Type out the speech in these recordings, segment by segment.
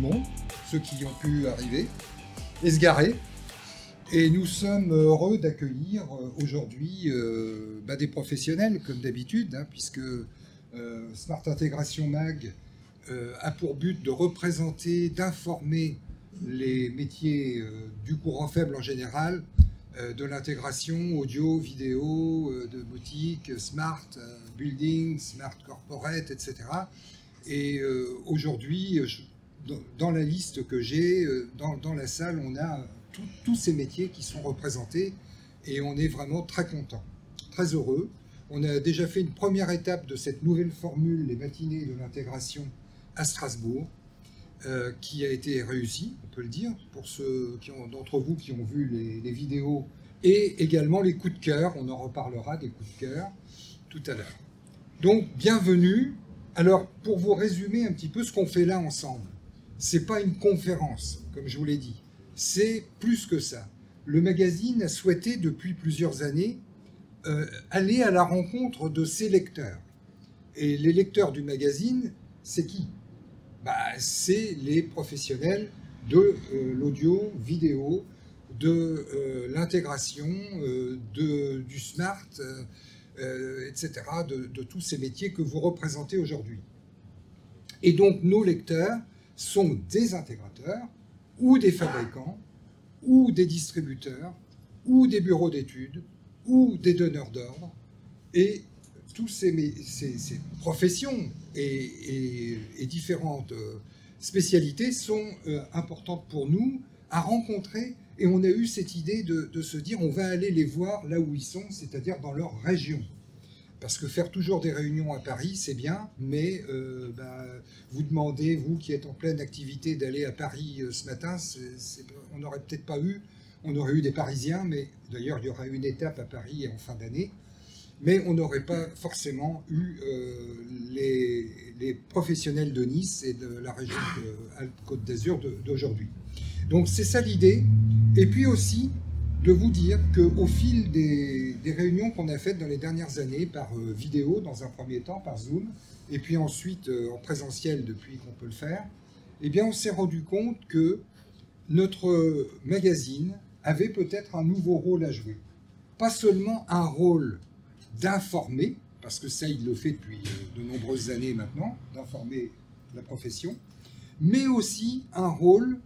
monde, ceux qui ont pu arriver et se garer. Et nous sommes heureux d'accueillir aujourd'hui des professionnels, comme d'habitude, hein, puisque Smart Intégration Mag a pour but de représenter, d'informer les métiers du courant faible en général, de l'intégration audio, vidéo, de boutique, smart building, smart corporate, etc. Et aujourd'hui, dans la liste que j'ai, dans la salle, on a tous ces métiers qui sont représentés et on est vraiment très content, très heureux. On a déjà fait une première étape de cette nouvelle formule, les matinées de l'intégration à Strasbourg, qui a été réussie, on peut le dire, pour ceux d'entre vous qui ont vu les vidéos et également les coups de cœur. On en reparlera des coups de cœur tout à l'heure. Donc, bienvenue. Alors, pour vous résumer un petit peu ce qu'on fait là ensemble, c'est pas une conférence, comme je vous l'ai dit. C'est plus que ça. Le magazine a souhaité depuis plusieurs années aller à la rencontre de ses lecteurs. Et les lecteurs du magazine, c'est qui? C'est les professionnels de l'audio, vidéo, de l'intégration, du smart, etc., de tous ces métiers que vous représentez aujourd'hui. Et donc nos lecteurs sont des intégrateurs, ou des fabricants, ou des distributeurs, ou des bureaux d'études, ou des donneurs d'ordre. Et toutes ces professions et différentes spécialités sont importantes pour nous à rencontrer. Et on a eu cette idée de se dire on va aller les voir là où ils sont, c'est-à-dire dans leur région. Parce que faire toujours des réunions à Paris, c'est bien, mais vous demandez, vous qui êtes en pleine activité, d'aller à Paris ce matin, on n'aurait peut-être pas eu, on aurait eu des Parisiens, mais d'ailleurs il y aura une étape à Paris en fin d'année, mais on n'aurait pas forcément eu les professionnels de Nice et de la région Alpes-Côte d'Azur d'aujourd'hui. Donc c'est ça l'idée, et puis aussi de vous dire qu'au fil des réunions qu'on a faites dans les dernières années, par vidéo dans un premier temps, par Zoom, et puis ensuite en présentiel depuis qu'on peut le faire, eh bien on s'est rendu compte que notre magazine avait peut-être un nouveau rôle à jouer. Pas seulement un rôle d'informer, parce que ça il le fait depuis de nombreuses années maintenant, d'informer la profession, mais aussi un rôle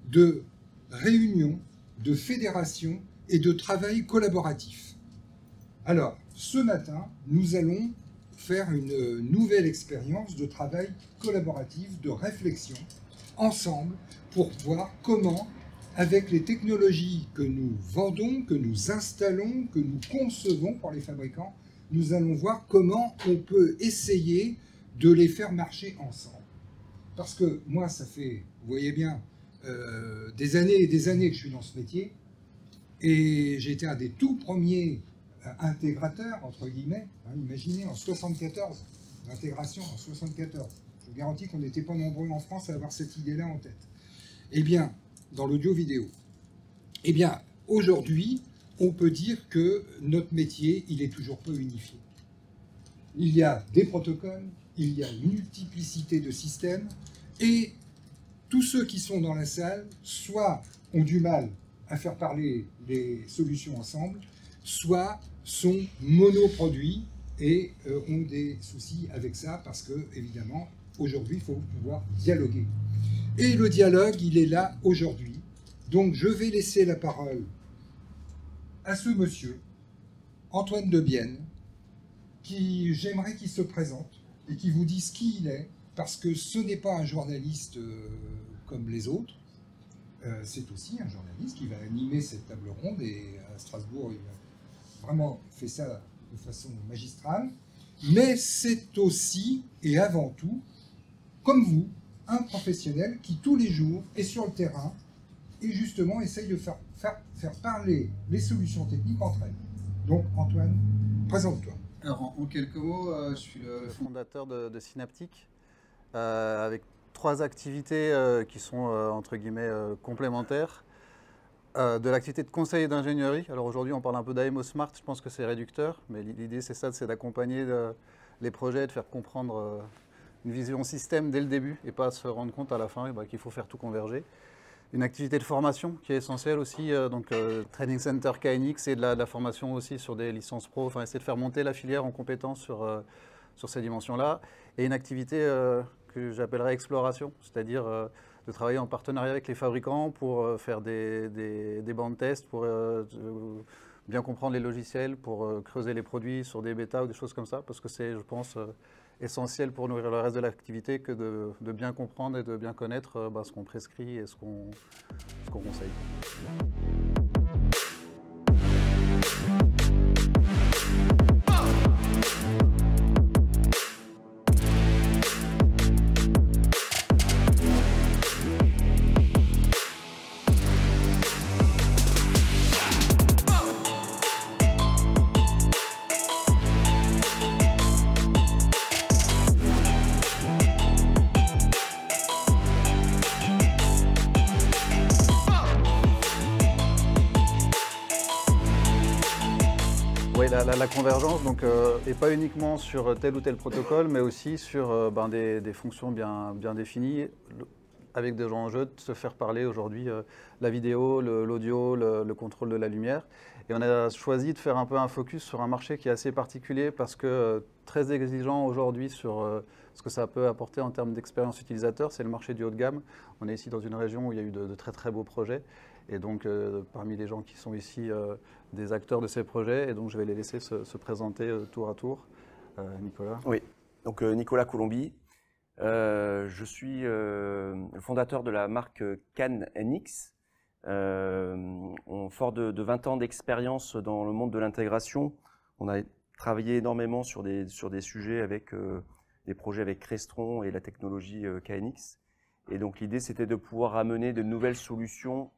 de réunion, de fédération et de travail collaboratif. Alors, ce matin, nous allons faire une nouvelle expérience de travail collaboratif, de réflexion, ensemble, pour voir comment, avec les technologies que nous vendons, que nous installons, que nous concevons pour les fabricants, nous allons voir comment on peut essayer de les faire marcher ensemble. Parce que moi, ça fait, vous voyez bien, des années et des années que je suis dans ce métier, et j'ai été un des tout premiers intégrateurs, entre guillemets, hein, imaginez, en 74, l'intégration en 74. Je vous garantis qu'on n'était pas nombreux en France à avoir cette idée-là en tête. Eh bien, dans l'audio-vidéo, eh bien, aujourd'hui, on peut dire que notre métier, il est toujours peu unifié. Il y a des protocoles, il y a une multiplicité de systèmes, et tous ceux qui sont dans la salle, soit ont du mal à faire parler les solutions ensemble, soit sont monoproduits et ont des soucis avec ça parce que, évidemment, aujourd'hui, il faut pouvoir dialoguer. Et le dialogue, il est là aujourd'hui. Donc, je vais laisser la parole à ce monsieur, Antoine Debienne, qui j'aimerais qu'il se présente et qu'il vous dise qui il est, parce que ce n'est pas un journaliste comme les autres. C'est aussi un journaliste qui va animer cette table ronde, et à Strasbourg, il a vraiment fait ça de façon magistrale. Mais c'est aussi, et avant tout, comme vous, un professionnel qui tous les jours est sur le terrain et justement essaye de faire parler les solutions techniques entre elles. Donc Antoine, présente-toi. Alors en quelques mots, je suis le fondateur de Synaptic, avec 3 activités qui sont entre guillemets complémentaires. De l'activité de conseil et d'ingénierie. Alors aujourd'hui on parle un peu d'AMO Smart, je pense que c'est réducteur, mais l'idée c'est ça, c'est d'accompagner les projets, de faire comprendre une vision système dès le début et pas se rendre compte à la fin qu'il faut faire tout converger. Une activité de formation qui est essentielle aussi, Training Center KNX et de la formation aussi sur des licences pro, enfin essayer de faire monter la filière en compétences sur ces dimensions-là. Et une activité que j'appellerais exploration, c'est-à-dire de travailler en partenariat avec les fabricants pour faire des bancs de tests, pour bien comprendre les logiciels, pour creuser les produits sur des bêtas ou des choses comme ça, parce que c'est, je pense, essentiel pour nourrir le reste de l'activité que de bien comprendre et de bien connaître ce qu'on prescrit et ce qu'on conseille. Oui, la convergence, donc, et pas uniquement sur tel ou tel protocole, mais aussi sur des fonctions bien définies, avec des enjeux de se faire parler aujourd'hui la vidéo, l'audio, le contrôle de la lumière. Et on a choisi de faire un peu un focus sur un marché qui est assez particulier parce que très exigeant aujourd'hui sur ce que ça peut apporter en termes d'expérience utilisateur, c'est le marché du haut de gamme. On est ici dans une région où il y a eu de très très beaux projets. Et donc, parmi les gens qui sont ici, des acteurs de ces projets, et donc je vais les laisser se présenter tour à tour. Nicolas. Oui, donc Nicolas Colombi. Je suis le fondateur de la marque KNX. Fort de 20 ans d'expérience dans le monde de l'intégration, on a travaillé énormément sur des sujets avec des projets avec Crestron et la technologie KNX. Et donc l'idée, c'était de pouvoir amener de nouvelles solutions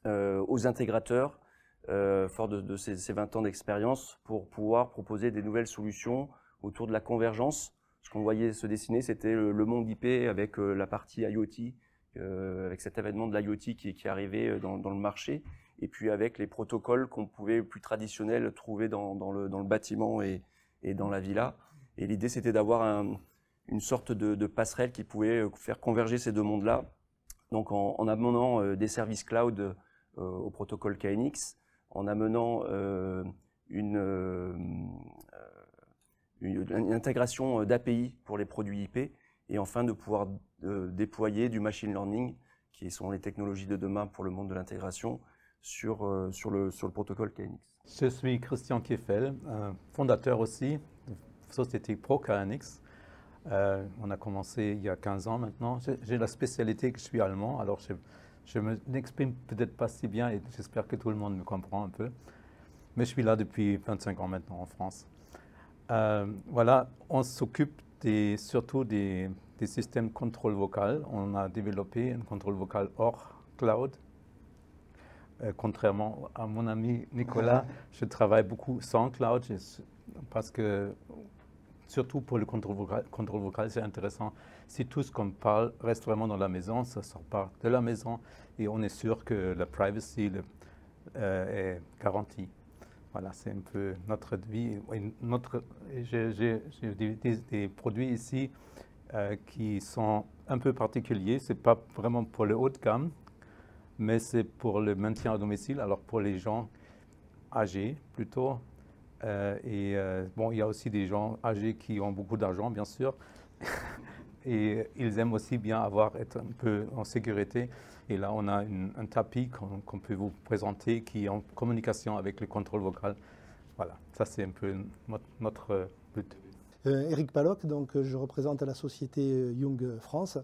aux intégrateurs, fort de ces 20 ans d'expérience, pour pouvoir proposer des nouvelles solutions autour de la convergence. Ce qu'on voyait se dessiner, c'était le monde IP avec la partie IoT, avec cet événement de l'IoT qui arrivait dans le marché, et puis avec les protocoles qu'on pouvait plus traditionnels trouver dans le bâtiment et dans la villa. Et l'idée, c'était d'avoir une sorte de passerelle qui pouvait faire converger ces deux mondes-là. Donc en amenant des services cloud au protocole KNX, en amenant une intégration d'API pour les produits IP, et enfin de pouvoir déployer du machine learning, qui sont les technologies de demain pour le monde de l'intégration, sur le protocole KNX. Je suis Christian Kieffel, fondateur aussi de société ProKNX. On a commencé il y a 15 ans maintenant. J'ai la spécialité que je suis allemand, alors je m'exprime peut-être pas si bien et j'espère que tout le monde me comprend un peu. Mais je suis là depuis 25 ans maintenant en France. Voilà, on s'occupe surtout des systèmes contrôle vocal. On a développé un contrôle vocal hors cloud. Contrairement à mon ami Nicolas, je travaille beaucoup sans cloud parce que, surtout pour le contrôle vocal, c'est intéressant. Si tout ce qu'on parle reste vraiment dans la maison, ça sort pas de la maison et on est sûr que la privacy est garantie. Voilà, c'est un peu notre vie. J'ai des produits ici qui sont un peu particuliers. Ce n'est pas vraiment pour le haut de gamme, mais c'est pour le maintien à domicile, alors pour les gens âgés plutôt. Bon, il y a aussi des gens âgés qui ont beaucoup d'argent, bien sûr. Et ils aiment aussi bien être un peu en sécurité. Et là, on a un tapis qu'on peut vous présenter qui est en communication avec le contrôle vocal. Voilà, ça c'est un peu notre but. Eric Paloc, donc je représente la société Jung France.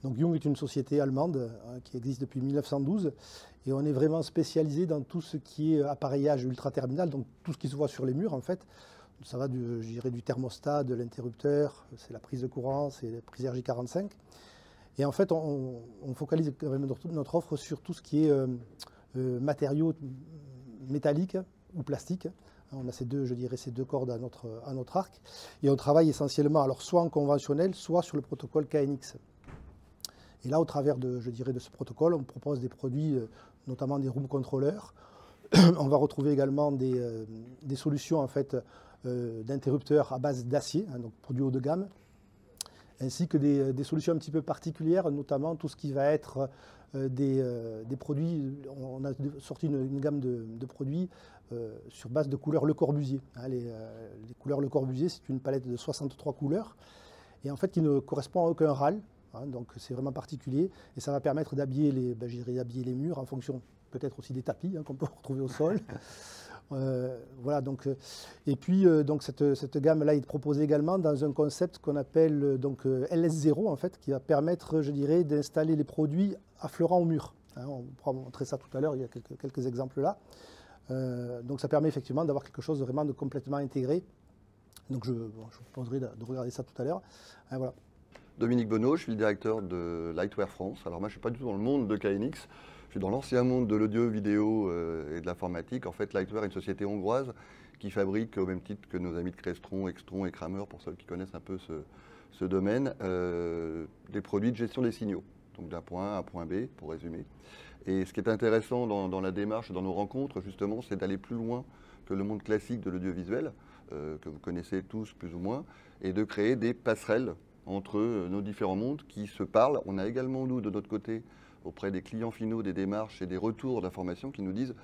Donc Jung est une société allemande qui existe depuis 1912 et on est vraiment spécialisé dans tout ce qui est appareillage ultra-terminal, donc tout ce qui se voit sur les murs en fait. Ça va du thermostat, de l'interrupteur, c'est la prise de courant, c'est la prise RJ45. Et en fait, on focalise quand même notre offre sur tout ce qui est matériaux métalliques ou plastiques. On a ces deux cordes à notre arc. Et on travaille essentiellement alors soit en conventionnel, soit sur le protocole KNX. Et là, au travers de ce protocole, on propose des produits, notamment des room controllers. On va retrouver également des solutions en fait, d'interrupteurs à base d'acier, hein, donc produits haut de gamme, ainsi que des solutions un petit peu particulières, notamment tout ce qui va être des produits. On a sorti une gamme de produits sur base de couleurs Le Corbusier. Hein, les couleurs Le Corbusier, c'est une palette de 63 couleurs, et en fait qui ne correspond à aucun râle. Hein, donc c'est vraiment particulier, et ça va permettre d'habiller les murs en fonction peut-être aussi des tapis qu'on peut retrouver au sol. Voilà, donc, et puis donc cette gamme-là est proposée également dans un concept qu'on appelle donc LS0 en fait, qui va permettre, je dirais, d'installer les produits affleurant au mur. Hein, on pourra montrer ça tout à l'heure, il y a quelques exemples là. Donc ça permet effectivement d'avoir quelque chose vraiment de complètement intégré. Donc je vous proposerai de regarder ça tout à l'heure. Hein, voilà. Dominique Bonneau, je suis le directeur de Lightwear France. Alors moi je ne suis pas du tout dans le monde de KNX. Je suis dans l'ancien monde de l'audio, vidéo et de l'informatique. En fait, Lightwear est une société hongroise qui fabrique, au même titre que nos amis de Crestron, Extron et Kramer, pour ceux qui connaissent un peu ce domaine, des produits de gestion des signaux. Donc d'un point A à un point B, pour résumer. Et ce qui est intéressant dans la démarche, dans nos rencontres, justement, c'est d'aller plus loin que le monde classique de l'audiovisuel, que vous connaissez tous plus ou moins, et de créer des passerelles entre nos différents mondes qui se parlent. On a également, nous, de notre côté, auprès des clients finaux, des démarches et des retours d'informations qui nous disent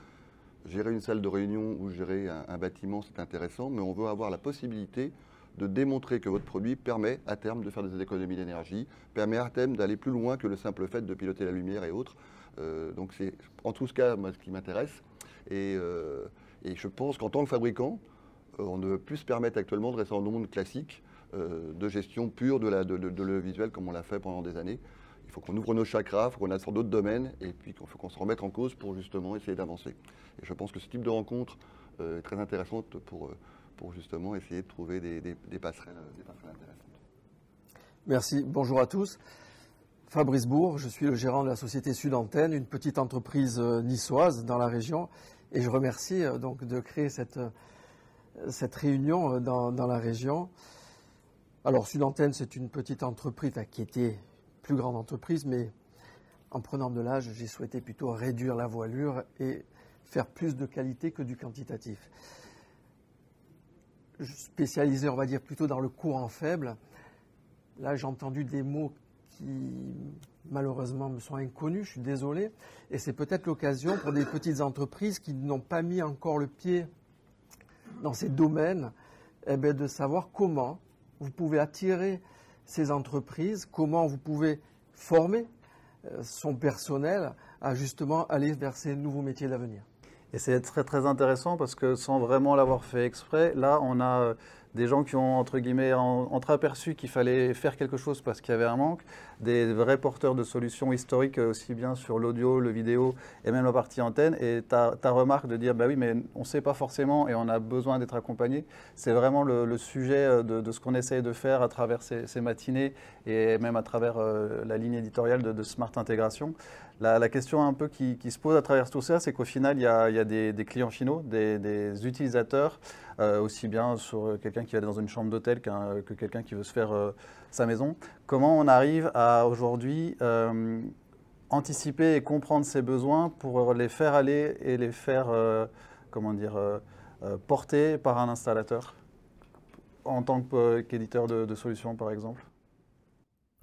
gérer une salle de réunion ou gérer un bâtiment, c'est intéressant, mais on veut avoir la possibilité de démontrer que votre produit permet à terme de faire des économies d'énergie, permet à terme d'aller plus loin que le simple fait de piloter la lumière et autres. Donc c'est en tout cas moi, ce qui m'intéresse. Et je pense qu'en tant que fabricant, on ne peut plus se permettre actuellement de rester dans le monde classique de gestion pure de l'audiovisuel comme on l'a fait pendant des années. Il faut qu'on ouvre nos chakras, il faut qu'on aille sur d'autres domaines et puis il faut qu'on se remette en cause pour justement essayer d'avancer. Et je pense que ce type de rencontre est très intéressante pour justement essayer de trouver des passerelles intéressantes. Merci, bonjour à tous. Fabrice Bourg, je suis le gérant de la société Sud Antenne, une petite entreprise niçoise dans la région. Et je remercie donc de créer cette réunion dans la région. Alors Sud Antenne, c'est une petite entreprise qui était plus grande entreprise, mais en prenant de l'âge, j'ai souhaité plutôt réduire la voilure et faire plus de qualité que du quantitatif. Je suis spécialisé, on va dire, plutôt dans le courant faible. Là, j'ai entendu des mots qui, malheureusement, me sont inconnus, je suis désolé. Et c'est peut-être l'occasion pour des petites entreprises qui n'ont pas mis encore le pied dans ces domaines, de savoir comment vous pouvez attirer ces entreprises, comment vous pouvez former son personnel à justement aller vers ces nouveaux métiers d'avenir. Et c'est très très intéressant parce que sans vraiment l'avoir fait exprès, là on a des gens qui ont entre guillemets entreaperçu qu'il fallait faire quelque chose parce qu'il y avait un manque, des vrais porteurs de solutions historiques aussi bien sur l'audio, le vidéo et même la partie antenne. Et ta remarque de dire bah oui mais on ne sait pas forcément et on a besoin d'être accompagné, c'est vraiment le sujet de ce qu'on essaye de faire à travers ces matinées et même à travers la ligne éditoriale de Smart Intégration. La question un peu qui se pose à travers tout ça, c'est qu'au final, il y a des clients finaux, des utilisateurs, aussi bien sur quelqu'un qui va dans une chambre d'hôtel que quelqu'un qui veut se faire sa maison. Comment on arrive à aujourd'hui anticiper et comprendre ces besoins pour les faire aller et les faire porter par un installateur en tant qu'éditeur de solutions, par exemple?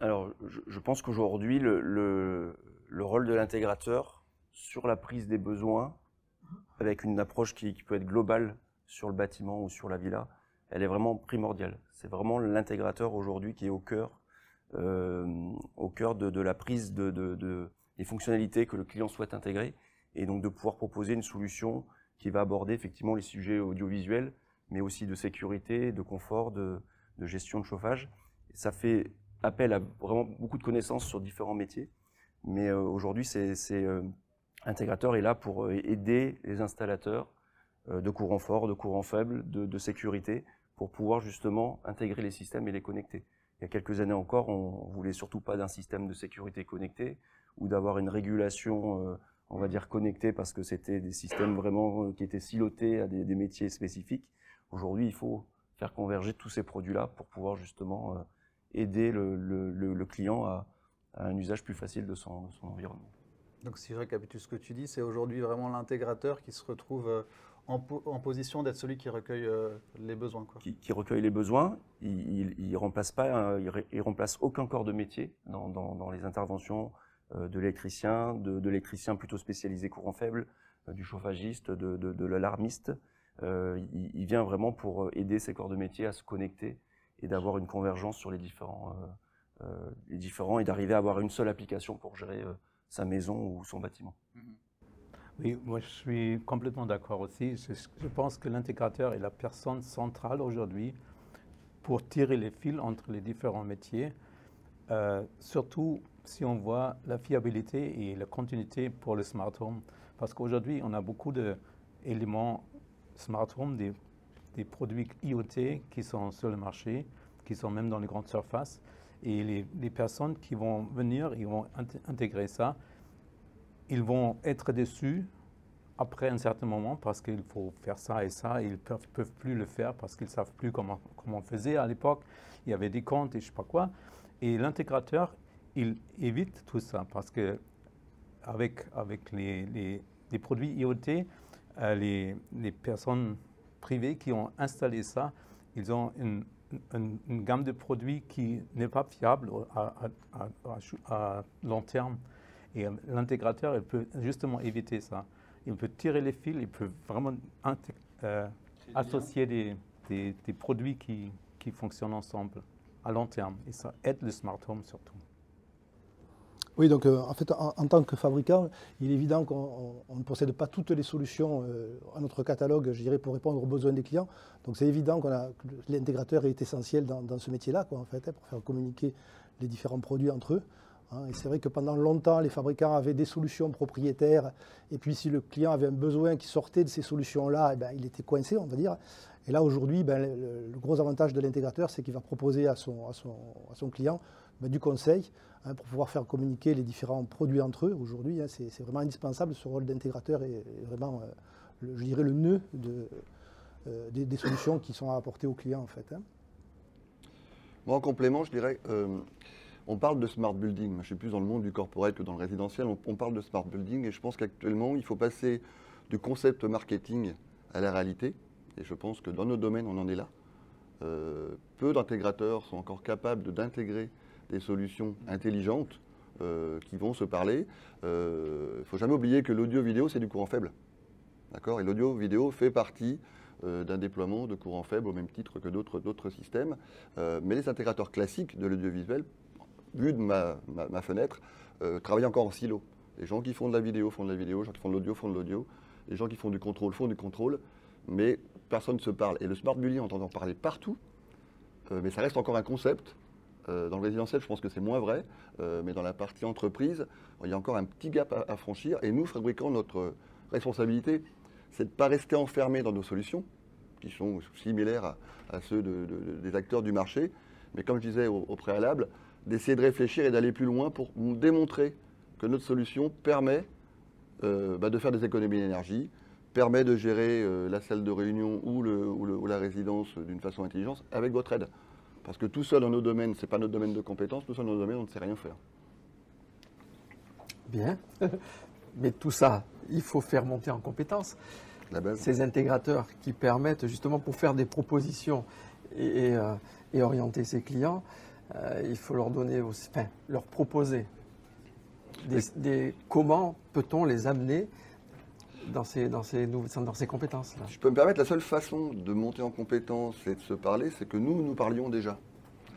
Alors, je pense qu'aujourd'hui, le rôle de l'intégrateur sur la prise des besoins, avec une approche qui peut être globale sur le bâtiment ou sur la villa, elle est vraiment primordiale. C'est vraiment l'intégrateur aujourd'hui qui est au cœur de la prise des fonctionnalités que le client souhaite intégrer, et donc de pouvoir proposer une solution qui va aborder effectivement les sujets audiovisuels, mais aussi de sécurité, de confort, de gestion de chauffage. Et ça fait appel à vraiment beaucoup de connaissances sur différents métiers. Mais aujourd'hui, l'intégrateur est là pour aider les installateurs de courant fort, de courant faible, de sécurité, pour pouvoir justement intégrer les systèmes et les connecter. Il y a quelques années encore, on ne voulait surtout pas d'un système de sécurité connecté ou d'avoir une régulation, on va dire, connectée parce que c'était des systèmes vraiment qui étaient silotés à des métiers spécifiques. Aujourd'hui, il faut faire converger tous ces produits-là pour pouvoir justement aider le client à un usage plus facile de son environnement. Donc si je récapitule ce que tu dis, c'est aujourd'hui vraiment l'intégrateur qui se retrouve en position d'être celui qui recueille les besoins, quoi. Qui recueille les besoins. Il remplace pas, il remplace aucun corps de métier dans les interventions de l'électricien, de l'électricien plutôt spécialisé courant faible, du chauffagiste, de l'alarmiste. Il vient vraiment pour aider ces corps de métier à se connecter et d'avoir une convergence sur les différents et d'arriver à avoir une seule application pour gérer sa maison ou son bâtiment. Oui, moi je suis complètement d'accord aussi. Je pense que l'intégrateur est la personne centrale aujourd'hui pour tirer les fils entre les différents métiers, surtout si on voit la fiabilité et la continuité pour le smart home. Parce qu'aujourd'hui, on a beaucoup d'éléments smart home, des produits IoT qui sont sur le marché, qui sont même dans les grandes surfaces. Et les personnes qui vont venir, ils vont intégrer ça. Ils vont être déçus après un certain moment parce qu'il faut faire ça et ça. Et ils ne peuvent plus le faire parce qu'ils ne savent plus comment on faisait à l'époque. Il y avait des comptes et je ne sais pas quoi. Et l'intégrateur, il évite tout ça parce que avec les produits IoT, les personnes privées qui ont installé ça, ils ont une gamme de produits qui n'est pas fiable à long terme. Et l'intégrateur, il peut justement éviter ça. Il peut tirer les fils, il peut vraiment associer des produits qui fonctionnent ensemble à long terme. Et ça aide le smart home surtout. Oui, donc en fait, en tant que fabricant, il est évident qu'on ne possède pas toutes les solutions à notre catalogue, je dirais, pour répondre aux besoins des clients. Donc c'est évident que l'intégrateur est essentiel dans ce métier-là, en fait, pour faire communiquer les différents produits entre eux. Et c'est vrai que pendant longtemps, les fabricants avaient des solutions propriétaires, et puis si le client avait un besoin qui sortait de ces solutions-là, il était coincé, on va dire. Et là, aujourd'hui, le gros avantage de l'intégrateur, c'est qu'il va proposer à son client du conseil pour pouvoir faire communiquer les différents produits entre eux. Aujourd'hui, c'est vraiment indispensable. Ce rôle d'intégrateur est vraiment, je dirais, le nœud des solutions qui sont à apporter aux clients, en fait. Moi, en complément, je dirais, on parle de smart building. Je suis plus dans le monde du corporate que dans le résidentiel. On parle de smart building et je pense qu'actuellement, il faut passer du concept marketing à la réalité. Et je pense que dans nos domaines, on en est là. Peu d'intégrateurs sont encore capables d'intégrer des solutions intelligentes qui vont se parler. Il ne faut jamais oublier que l'audio-vidéo, c'est du courant faible. D'accord ? Et l'audio-vidéo fait partie d'un déploiement de courant faible au même titre que d'autres systèmes. Mais les intégrateurs classiques de l'audiovisuel, vu de ma fenêtre, travaillent encore en silo. Les gens qui font de la vidéo font de la vidéo, les gens qui font de l'audio font de l'audio, les gens qui font du contrôle font du contrôle, mais personne ne se parle. Et le smart building, on entend en parler partout, mais ça reste encore un concept. Dans le résidentiel, je pense que c'est moins vrai, mais dans la partie entreprise, il y a encore un petit gap à franchir. Et nous, fabricants, notre responsabilité, c'est de ne pas rester enfermés dans nos solutions, qui sont similaires à ceux des acteurs du marché, mais comme je disais au préalable, d'essayer de réfléchir et d'aller plus loin pour nous démontrer que notre solution permet de faire des économies d'énergie, permet de gérer la salle de réunion ou la résidence d'une façon intelligente avec votre aide. Parce que tout seul dans nos domaines, ce n'est pas notre domaine de compétence, tout seul dans nos domaines, on ne sait rien faire. Bien, mais tout ça, il faut faire monter en compétence ces intégrateurs qui permettent justement pour faire des propositions et orienter ses clients, il faut leur donner aussi, leur proposer comment peut-on les amener dans ces compétences-là. Si je peux me permettre, la seule façon de monter en compétence et de se parler, c'est que nous parlions déjà.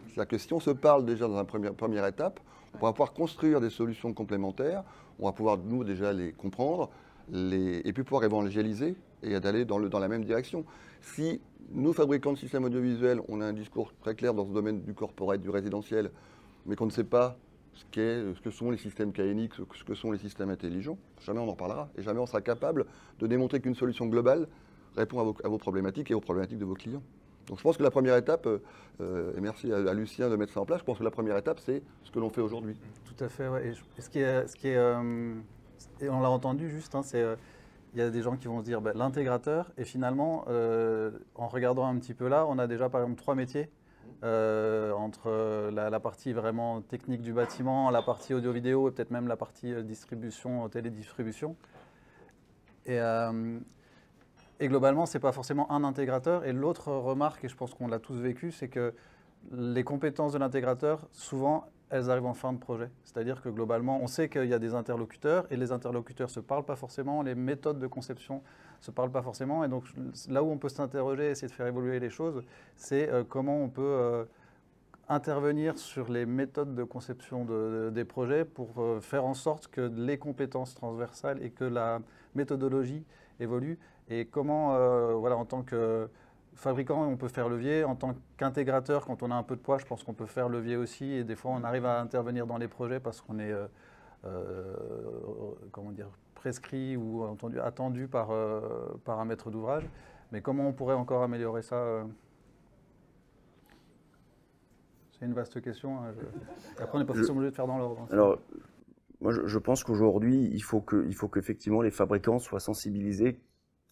C'est-à-dire que si on se parle déjà dans une première étape, on va pouvoir construire des solutions complémentaires, on va pouvoir, nous, déjà les comprendre, et puis pouvoir évangéliser et d'aller dans la même direction. Si nous, fabricants de systèmes audiovisuels, on a un discours très clair dans ce domaine du corporate, du résidentiel, mais qu'on ne sait pas ce que sont les systèmes KNX, ce que sont les systèmes intelligents, jamais on en parlera et jamais on sera capable de démontrer qu'une solution globale répond à vos problématiques et aux problématiques de vos clients. Donc je pense que la première étape, et merci à Lucien de mettre ça en place, je pense que la première étape, c'est ce que l'on fait aujourd'hui. Tout à fait, ouais. Et ce qui est et on l'a entendu juste, c'est il y a des gens qui vont se dire l'intégrateur, et finalement, en regardant un petit peu là, on a déjà par exemple 3 métiers. Entre la partie vraiment technique du bâtiment, la partie audio-vidéo et peut-être même la partie distribution, télédistribution. Et Et globalement, ce n'est pas forcément un intégrateur. Et l'autre remarque, et je pense qu'on l'a tous vécu, c'est que les compétences de l'intégrateur, souvent, elles arrivent en fin de projet. C'est-à-dire que globalement, on sait qu'il y a des interlocuteurs et les interlocuteurs ne se parlent pas forcément, les méthodes de conception ne se parlent pas forcément. Et donc là où on peut s'interroger, essayer de faire évoluer les choses, c'est comment on peut intervenir sur les méthodes de conception des projets pour faire en sorte que les compétences transversales et que la méthodologie évolue. Et comment, voilà, en tant que fabricant, on peut faire levier. En tant qu'intégrateur, quand on a un peu de poids, je pense qu'on peut faire levier aussi. Et des fois, on arrive à intervenir dans les projets parce qu'on est comment dire, prescrit ou attendu par un maître d'ouvrage. Mais comment on pourrait encore améliorer ça C'est une vaste question. Hein. Après, on n'est pas forcément obligé de faire dans l'ordre. Alors, moi, je pense qu'aujourd'hui, il faut qu'effectivement les fabricants soient sensibilisés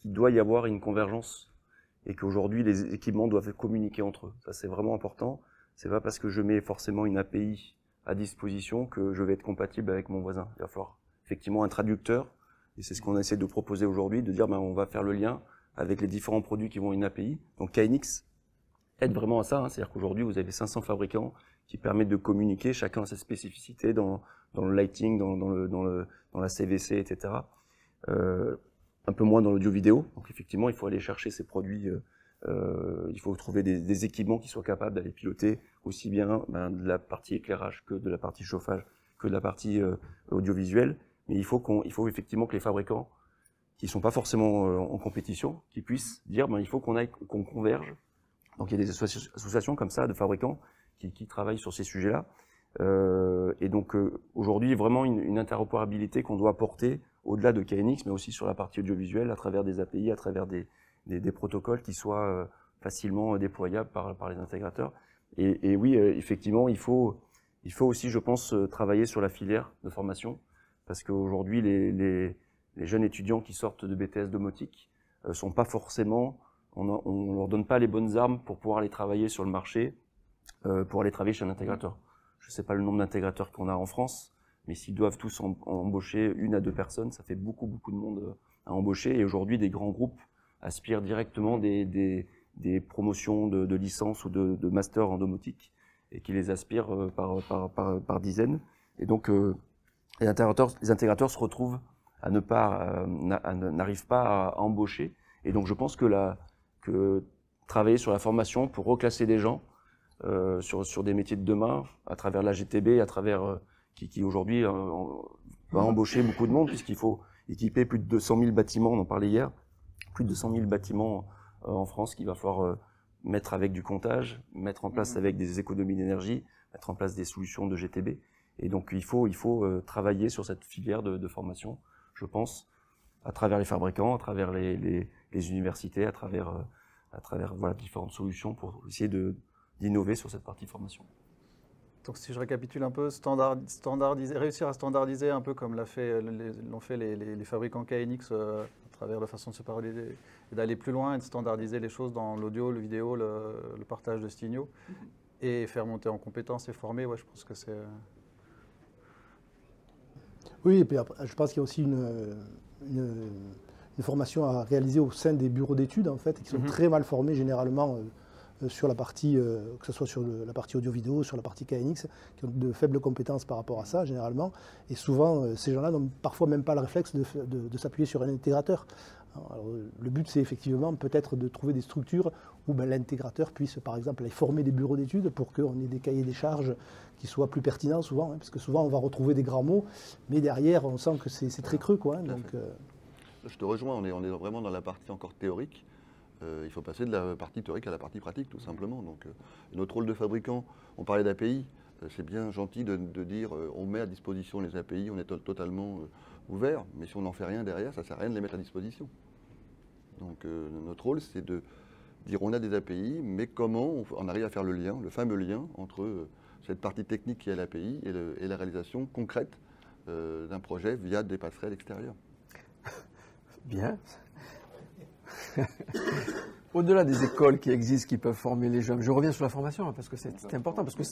qu'il doit y avoir une convergence et qu'aujourd'hui les équipements doivent communiquer entre eux. Ça, c'est vraiment important. C'est pas parce que je mets forcément une API à disposition que je vais être compatible avec mon voisin. Il va falloir effectivement un traducteur, et c'est ce qu'on essaie de proposer aujourd'hui, de dire on va faire le lien avec les différents produits qui vont une API. Donc KNX aide vraiment à ça. Hein. C'est-à-dire qu'aujourd'hui, vous avez 500 fabricants qui permettent de communiquer, chacun a sa spécificité dans le lighting, dans la CVC, etc. Un peu moins dans l'audio-vidéo. Donc effectivement, il faut aller chercher ces produits, il faut trouver des équipements qui soient capables d'aller piloter aussi bien de la partie éclairage que de la partie chauffage, que de la partie audiovisuelle. Mais il faut effectivement que les fabricants, qui ne sont pas forcément en compétition, qui puissent dire il faut qu'on converge. Donc il y a des associations comme ça de fabricants qui travaillent sur ces sujets-là. Et donc aujourd'hui, vraiment une interopérabilité qu'on doit apporter au-delà de KNX, mais aussi sur la partie audiovisuelle, à travers des API, à travers des protocoles qui soient facilement déployables par les intégrateurs. Et oui, effectivement, il faut aussi, je pense, travailler sur la filière de formation, parce qu'aujourd'hui, les jeunes étudiants qui sortent de BTS domotique sont pas forcément, on leur donne pas les bonnes armes pour pouvoir aller travailler sur le marché, pour aller travailler chez un intégrateur. Je sais pas le nombre d'intégrateurs qu'on a en France, mais s'ils doivent tous embaucher 1 à 2 personnes, ça fait beaucoup de monde à embaucher. Et aujourd'hui, des grands groupes aspirent directement des promotions de licence ou de master en domotique et qui les aspirent par dizaines. Et donc, les intégrateurs se retrouvent n'arrivent pas à embaucher. Et donc, je pense que travailler sur la formation pour reclasser des gens sur des métiers de demain, à travers la GTB, à travers qui aujourd'hui va embaucher beaucoup de monde, puisqu'il faut équiper plus de 200 000 bâtiments, on en parlait hier, plus de 200 000 bâtiments en France qu'il va falloir mettre avec du comptage, mettre en place avec des économies d'énergie, mettre en place des solutions de GTB. Et donc il faut travailler sur cette filière de formation, je pense, à travers les fabricants, à travers les universités, à travers voilà, différentes solutions pour essayer d'innover sur cette partie formation. Donc si je récapitule un peu, réussir à standardiser un peu comme l'ont fait les fabricants KNX à travers la façon de se parler et d'aller plus loin et de standardiser les choses dans l'audio, le vidéo, le partage de signaux et faire monter en compétences et former, ouais, je pense que c'est... Oui, et puis après, je pense qu'il y a aussi une formation à réaliser au sein des bureaux d'études, en fait, qui sont très mal formés généralement sur la partie, que ce soit sur la partie audio-vidéo, sur la partie KNX, qui ont de faibles compétences par rapport à ça, généralement. Et souvent, ces gens-là n'ont parfois même pas le réflexe de s'appuyer sur un intégrateur. Alors, le but, c'est effectivement peut-être de trouver des structures où l'intégrateur puisse, par exemple, aller former des bureaux d'études pour qu'on ait des cahiers des charges qui soient plus pertinents souvent, hein, parce que souvent, on va retrouver des grands mots, mais derrière, on sent que c'est très creux, quoi. Hein, donc, je te rejoins, on est vraiment dans la partie encore théorique. Il faut passer de la partie théorique à la partie pratique, tout simplement. Donc, notre rôle de fabricant, on parlait d'API, c'est bien gentil de dire on met à disposition les API, on est totalement ouvert, mais si on n'en fait rien derrière, ça ne sert à rien de les mettre à disposition. Donc, notre rôle, c'est de dire on a des API, mais comment on arrive à faire le lien, le fameux lien entre cette partie technique qui est l'API et la réalisation concrète d'un projet via des passerelles extérieures. Bien. Au-delà des écoles qui existent, qui peuvent former les jeunes, je reviens sur la formation hein, parce que c'est important, parce que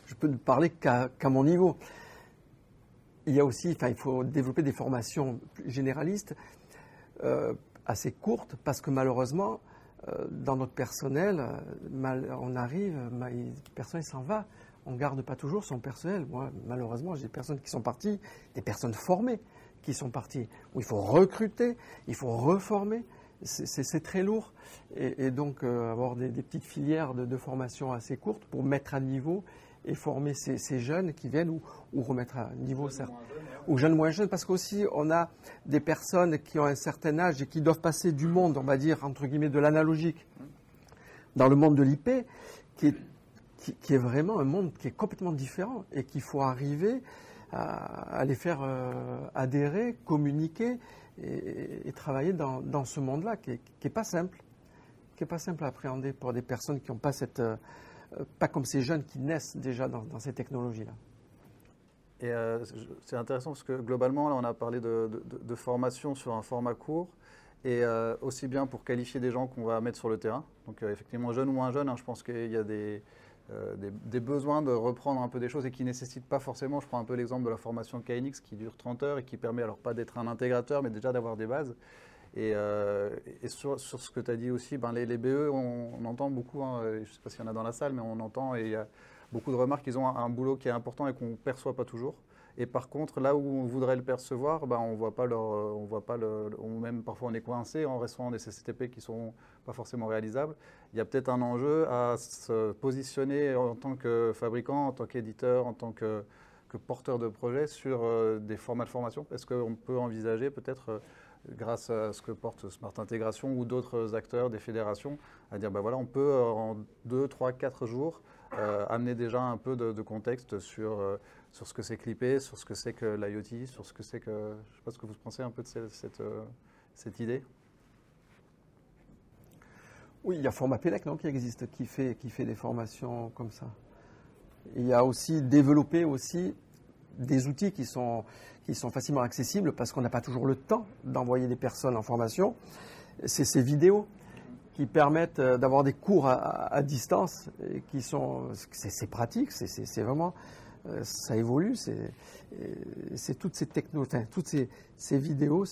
je peux ne parler qu'à mon niveau. Il y a aussi, il faut développer des formations généralistes. assez courte parce que malheureusement, dans notre personnel, on arrive, le personnel s'en va. On ne garde pas toujours son personnel. Moi, malheureusement, j'ai des personnes qui sont parties, des personnes formées qui sont parties, où il faut recruter, il faut reformer. C'est très lourd. Et donc, avoir des petites filières de formation assez courtes pour mettre à niveau et former ces jeunes qui viennent ou remettre à niveau certains. Ou jeunes moins jeunes, parce qu'aussi, on a des personnes qui ont un certain âge et qui doivent passer du monde, on va dire, entre guillemets, de l'analogique, dans le monde de l'IP, qui est vraiment un monde qui est complètement différent et qu'il faut arriver à les faire adhérer, communiquer et travailler dans ce monde-là qui est pas simple, à appréhender pour des personnes qui n'ont pas pas comme ces jeunes qui naissent déjà dans ces technologies-là. Et c'est intéressant parce que globalement, là, on a parlé de formation sur un format court et aussi bien pour qualifier des gens qu'on va mettre sur le terrain. Donc effectivement, jeunes ou moins jeunes, hein, je pense qu'il y a des besoins de reprendre un peu des choses et qui ne nécessitent pas forcément, je prends un peu l'exemple de la formation KNX qui dure 30 heures et qui permet alors pas d'être un intégrateur mais déjà d'avoir des bases. Et sur ce que tu as dit aussi, les BE, on entend beaucoup, hein, je ne sais pas s'il y en a dans la salle, mais on entend et il y a beaucoup de remarques qu'ils ont un boulot qui est important et qu'on ne perçoit pas toujours. Et par contre, là où on voudrait le percevoir, on voit pas ou même parfois on est coincé en restant des CCTP qui ne sont pas forcément réalisables. Il y a peut-être un enjeu à se positionner en tant que fabricant, en tant qu'éditeur, en tant que porteur de projet sur des formats de formation. Est-ce qu'on peut envisager peut-être, grâce à ce que porte Smart Intégration ou d'autres acteurs, des fédérations, à dire voilà, on peut en 2, 3, 4 jours amener déjà un peu de contexte sur ce que c'est clippé, sur ce que c'est que l'IoT, sur ce que c'est que... Je ne sais pas ce que vous pensez un peu de cette idée. Oui, il y a Format Pélec qui existe, qui fait des formations comme ça. Il y a aussi développé aussi des outils qui sont facilement accessibles parce qu'on n'a pas toujours le temps d'envoyer des personnes en formation. C'est ces vidéos qui permettent d'avoir des cours à distance et qui sont... C'est pratique, c'est vraiment... ça évolue, c'est toutes ces technos, toutes ces vidéos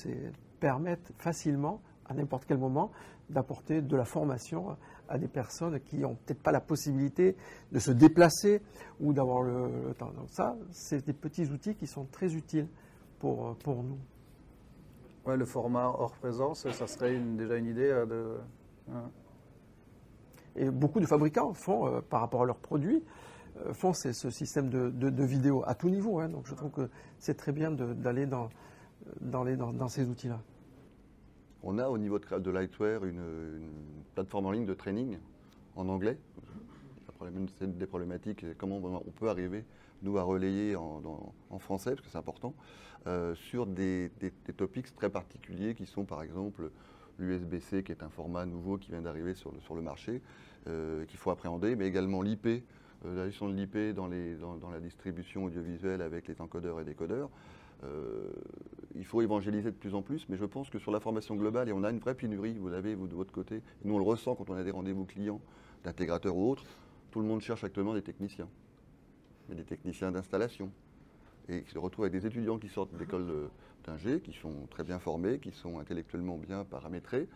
permettent facilement, à n'importe quel moment, d'apporter de la formation à des personnes qui n'ont peut-être pas la possibilité de se déplacer ou d'avoir le temps. Donc ça, c'est des petits outils qui sont très utiles pour nous. Ouais, le format hors présence, ça serait déjà une idée de... Et beaucoup de fabricants font, par rapport à leurs produits, font ce système de vidéo à tout niveau. Donc je trouve que c'est très bien d'aller dans ces outils-là. On a au niveau de Lightware une plateforme en ligne de training en anglais. C'est des problématiques, comment on peut arriver, nous, à relayer en français, parce que c'est important, sur des topics très particuliers qui sont par exemple l'USB-C, qui est un format nouveau qui vient d'arriver sur le marché, qu'il faut appréhender, mais également l'IP, la gestion de l'IP dans la distribution audiovisuelle avec les encodeurs et décodeurs. Il faut évangéliser de plus en plus, mais je pense que sur la formation globale, et on a une vraie pénurie, vous l'avez vous de votre côté, nous on le ressent quand on a des rendez-vous clients d'intégrateurs ou autres, tout le monde cherche actuellement des techniciens, mais des techniciens d'installation, et qui se retrouvent avec des étudiants qui sortent d'écoles d'ingé, qui sont très bien formés, qui sont intellectuellement bien paramétrés,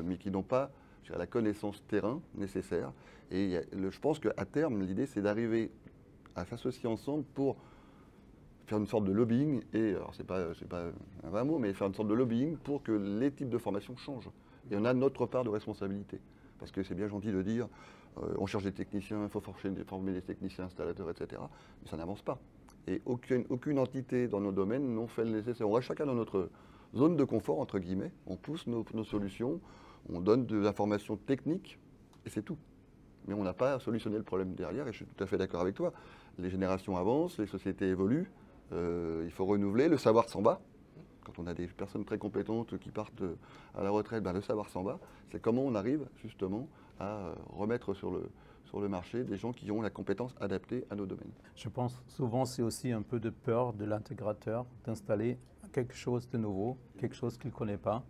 mais qui n'ont pas la connaissance terrain nécessaire. Et je pense qu'à terme, l'idée c'est d'arriver à s'associer ensemble pour faire une sorte de lobbying, et alors c'est pas un vain mot, mais faire une sorte de lobbying pour que les types de formation changent. Et on a notre part de responsabilité. Parce que c'est bien gentil de dire, on cherche des techniciens, il faut former des techniciens installateurs, etc. Mais ça n'avance pas. Et aucune entité dans nos domaines n'ont fait le nécessaire. On reste chacun dans notre zone de confort, entre guillemets. On pousse nos solutions, on donne de l'information technique, et c'est tout. Mais on n'a pas solutionné le problème derrière, et je suis tout à fait d'accord avec toi. Les générations avancent, les sociétés évoluent, il faut renouveler, le savoir s'en va. Quand on a des personnes très compétentes qui partent à la retraite, le savoir s'en va. C'est comment on arrive justement à remettre sur le marché des gens qui ont la compétence adaptée à nos domaines. Je pense souvent c'est aussi un peu de peur de l'intégrateur d'installer quelque chose de nouveau, quelque chose qu'il ne connaît pas.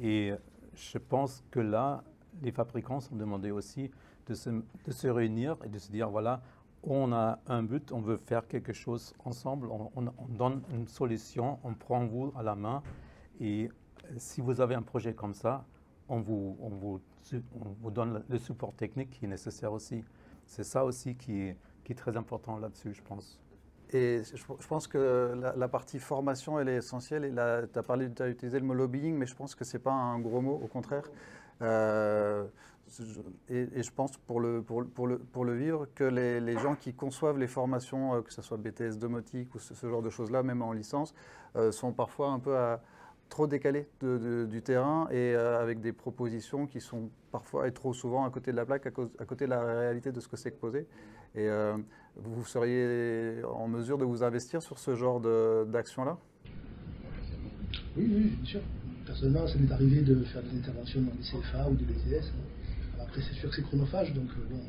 Et je pense que là, les fabricants sont demandés aussi de se réunir et de se dire, voilà, on a un but, on veut faire quelque chose ensemble, on donne une solution, on prend vous à la main et si vous avez un projet comme ça, on vous donne le support technique qui est nécessaire aussi. C'est ça aussi qui est très important là-dessus, je pense. Et je pense que la partie formation, elle est essentielle. Tu as utilisé le mot lobbying, mais je pense que ce n'est pas un gros mot, au contraire. Et je pense, pour le vivre, que les gens qui conçoivent les formations, que ce soit BTS domotique ou ce genre de choses-là, même en licence, sont parfois un peu trop décalés du terrain et avec des propositions qui sont parfois et trop souvent à côté de la plaque, à côté de la réalité de ce que c'est que poser. Et vous seriez en mesure de vous investir sur ce genre d'action-là? Oui, bien sûr. Personnellement, ça m'est arrivé de faire des interventions dans des CFA ou des BTS. Après, c'est sûr que c'est chronophage, donc bon,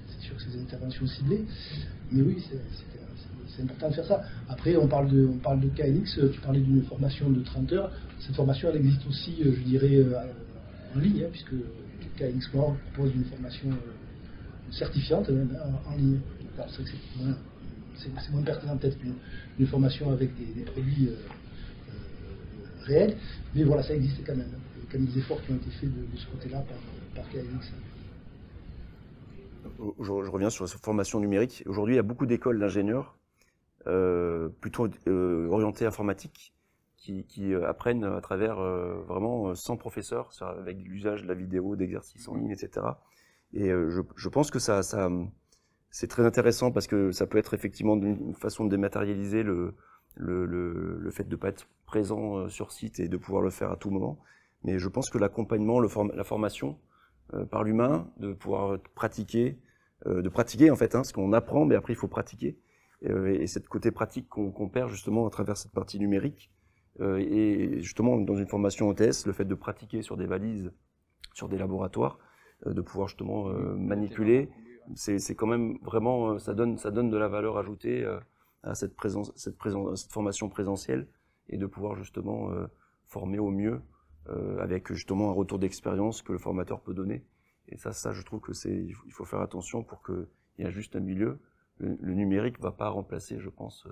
c'est sûr que c'est des interventions ciblées. Mais oui, c'est important de faire ça. Après, on parle de KNX, tu parlais d'une formation de 30 heures. Cette formation, elle existe aussi, je dirais, en ligne, hein, puisque KNX More propose une formation certifiante même, en ligne. Alors, c'est moins pertinent peut-être qu'une formation avec des produits réels, mais voilà, ça existe quand même. Il y a quand même des efforts qui ont été faits de ce côté-là par KNX. Je reviens sur cette formation numérique. Aujourd'hui, il y a beaucoup d'écoles d'ingénieurs plutôt orientées informatique qui apprennent à travers vraiment 100 professeurs avec l'usage de la vidéo, d'exercices en ligne, etc. Et je pense que c'est très intéressant parce que ça peut être effectivement une façon de dématérialiser le fait de ne pas être présent sur site et de pouvoir le faire à tout moment. Mais je pense que l'accompagnement, la formation par l'humain, de pouvoir pratiquer en fait, hein, parce qu'on apprend, mais après il faut pratiquer. Et cette côté pratique qu'on perd justement à travers cette partie numérique. Et justement, dans une formation OTS, le fait de pratiquer sur des valises, sur des laboratoires, de pouvoir justement manipuler, c'est quand même vraiment, ça donne de la valeur ajoutée à cette formation présentielle et de pouvoir justement former au mieux avec justement un retour d'expérience que le formateur peut donner. Et ça je trouve que il faut faire attention pour qu'il y ait juste un milieu. Le numérique ne va pas remplacer, je pense,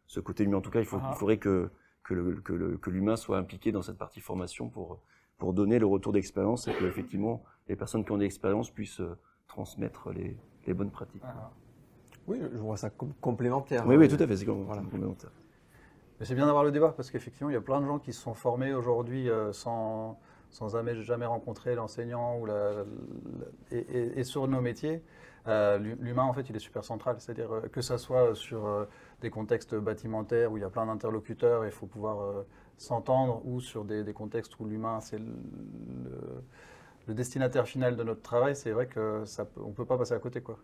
ce côté humain. En tout cas, il faudrait que l'humain soit impliqué dans cette partie formation pour donner le retour d'expérience et que effectivement les personnes qui ont des expériences puissent transmettre les bonnes pratiques. Oui, je vois ça comme complémentaire. Oui, tout à fait, c'est complémentaire. Mais c'est bien d'avoir le débat parce qu'effectivement, il y a plein de gens qui se sont formés aujourd'hui sans jamais rencontrer l'enseignant et sur nos métiers. L'humain, en fait, il est super central. C'est-à-dire que ça soit sur des contextes bâtimentaires où il y a plein d'interlocuteurs et il faut pouvoir s'entendre, ou sur des contextes où l'humain, c'est le destinataire final de notre travail. C'est vrai qu'on ne peut pas passer à côté, quoi.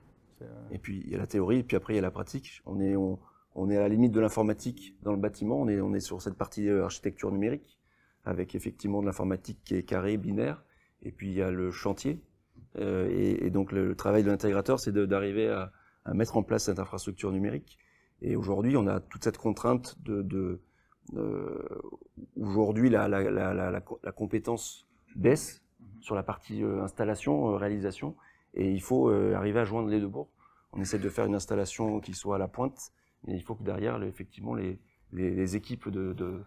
Et puis, il y a la théorie, et puis après, il y a la pratique. On est à la limite de l'informatique dans le bâtiment. On est sur cette partie architecture numérique, avec effectivement de l'informatique qui est carré, binaire. Et puis, il y a le chantier. Et donc, le travail de l'intégrateur, c'est d'arriver à mettre en place cette infrastructure numérique. Et aujourd'hui, on a toute cette contrainte aujourd'hui, la compétence baisse sur la partie installation, réalisation. Et il faut arriver à joindre les deux bouts. On essaie de faire une installation qui soit à la pointe, mais il faut que derrière, effectivement, les équipes de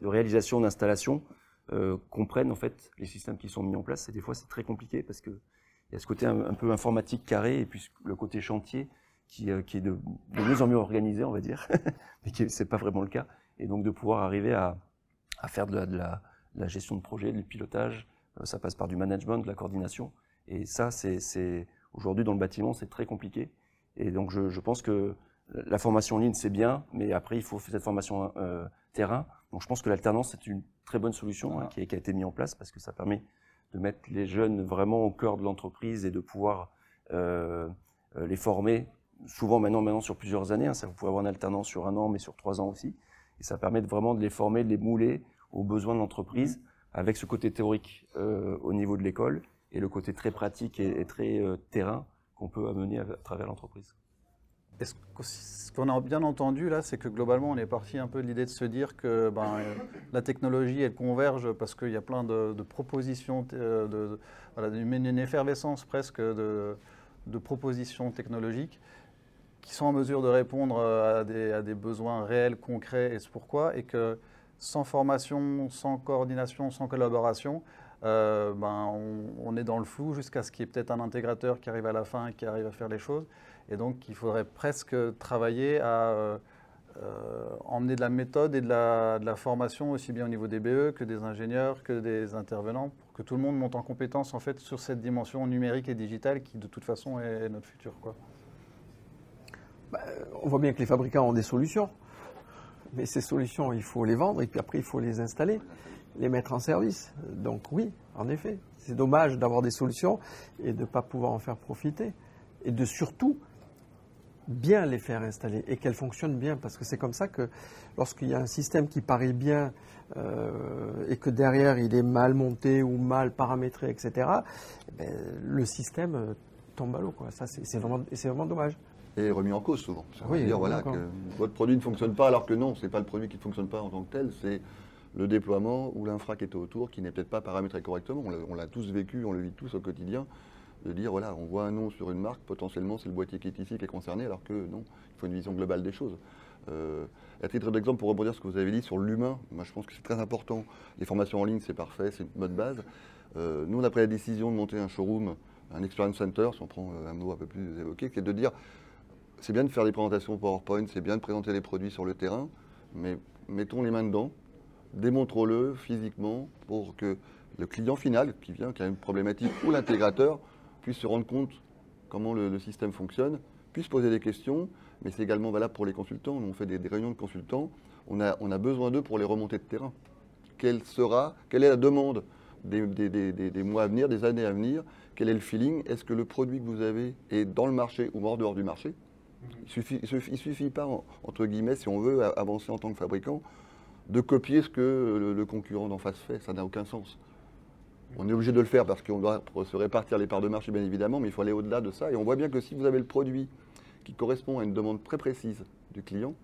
réalisation d'installation comprennent en fait les systèmes qui sont mis en place. Et des fois, c'est très compliqué parce que il y a ce côté un peu informatique carré et puis le côté chantier qui est de mieux en mieux organisé, on va dire, mais c'est pas vraiment le cas. Et donc de pouvoir arriver à faire de la gestion de projet, du pilotage, ça passe par du management, de la coordination. Et ça, c'est aujourd'hui dans le bâtiment, c'est très compliqué. Et donc je pense que la formation en ligne, c'est bien, mais après, il faut faire cette formation terrain. Donc je pense que l'alternance, c'est une très bonne solution qui a été mise en place parce que ça permet de mettre les jeunes vraiment au cœur de l'entreprise et de pouvoir les former, souvent maintenant sur plusieurs années. Ça, vous pouvez avoir une alternance sur 1 an, mais sur 3 ans aussi. Et ça permet vraiment de les former, de les mouler aux besoins de l'entreprise, avec ce côté théorique au niveau de l'école et le côté très pratique et très terrain qu'on peut amener à travers l'entreprise. Ce qu'on a bien entendu là, c'est que globalement, on est parti un peu de l'idée de se dire que la technologie, elle converge parce qu'il y a plein de propositions, une effervescence presque de propositions technologiques qui sont en mesure de répondre à des besoins réels, concrets, et c'est pourquoi, et que sans formation, sans coordination, sans collaboration, on est dans le flou jusqu'à ce qu'il y ait peut-être un intégrateur qui arrive à la fin et qui arrive à faire les choses. Et donc, il faudrait presque travailler à emmener de la méthode et de la formation aussi bien au niveau des BE que des ingénieurs, que des intervenants, pour que tout le monde monte en compétence en fait sur cette dimension numérique et digitale qui de toute façon est notre futur, quoi. On voit bien que les fabricants ont des solutions, mais ces solutions, il faut les vendre et puis après, il faut les installer, les mettre en service. Donc oui, en effet, c'est dommage d'avoir des solutions et de ne pas pouvoir en faire profiter. Et de surtout bien les faire installer et qu'elles fonctionnent bien. Parce que c'est comme ça que lorsqu'il y a un système qui paraît bien et que derrière il est mal monté ou mal paramétré, etc., le système tombe à l'eau, quoi. Ça, c'est vraiment dommage. Et remis en cause souvent. Ça veut Oui, dire voilà, que votre produit ne fonctionne pas alors que non, ce n'est pas le produit qui ne fonctionne pas en tant que tel, c'est le déploiement ou l'infra qui était autour qui n'est peut-être pas paramétré correctement. On l'a tous vécu, on le vit tous au quotidien, de dire voilà, on voit un nom sur une marque, potentiellement c'est le boîtier qui est ici qui est concerné, alors que non, il faut une vision globale des choses. À titre d'exemple, pour rebondir sur ce que vous avez dit sur l'humain, moi je pense que c'est très important. Les formations en ligne, c'est parfait, c'est une bonne base. Nous, on a pris la décision de monter un showroom, un experience center, si on prend un mot un peu plus évoqué, qui est de dire c'est bien de faire des présentations PowerPoint, c'est bien de présenter les produits sur le terrain, mais mettons les mains dedans, démontrons-le physiquement pour que le client final qui vient, qui a une problématique, ou l'intégrateur puisse se rendre compte comment le système fonctionne, puisse poser des questions, mais c'est également valable pour les consultants. Nous, on fait des réunions de consultants, on a besoin d'eux pour les remontées de terrain. Quelle est la demande des mois à venir, des années à venir? Quel est le feeling? Est-ce que le produit que vous avez est dans le marché ou en dehors du marché? Il ne suffit pas, entre guillemets, si on veut avancer en tant que fabricant, de copier ce que le concurrent d'en face fait. Ça n'a aucun sens. On est obligé de le faire parce qu'on doit se répartir les parts de marché, bien évidemment, mais il faut aller au-delà de ça. Et on voit bien que si vous avez le produit qui correspond à une demande très précise du client,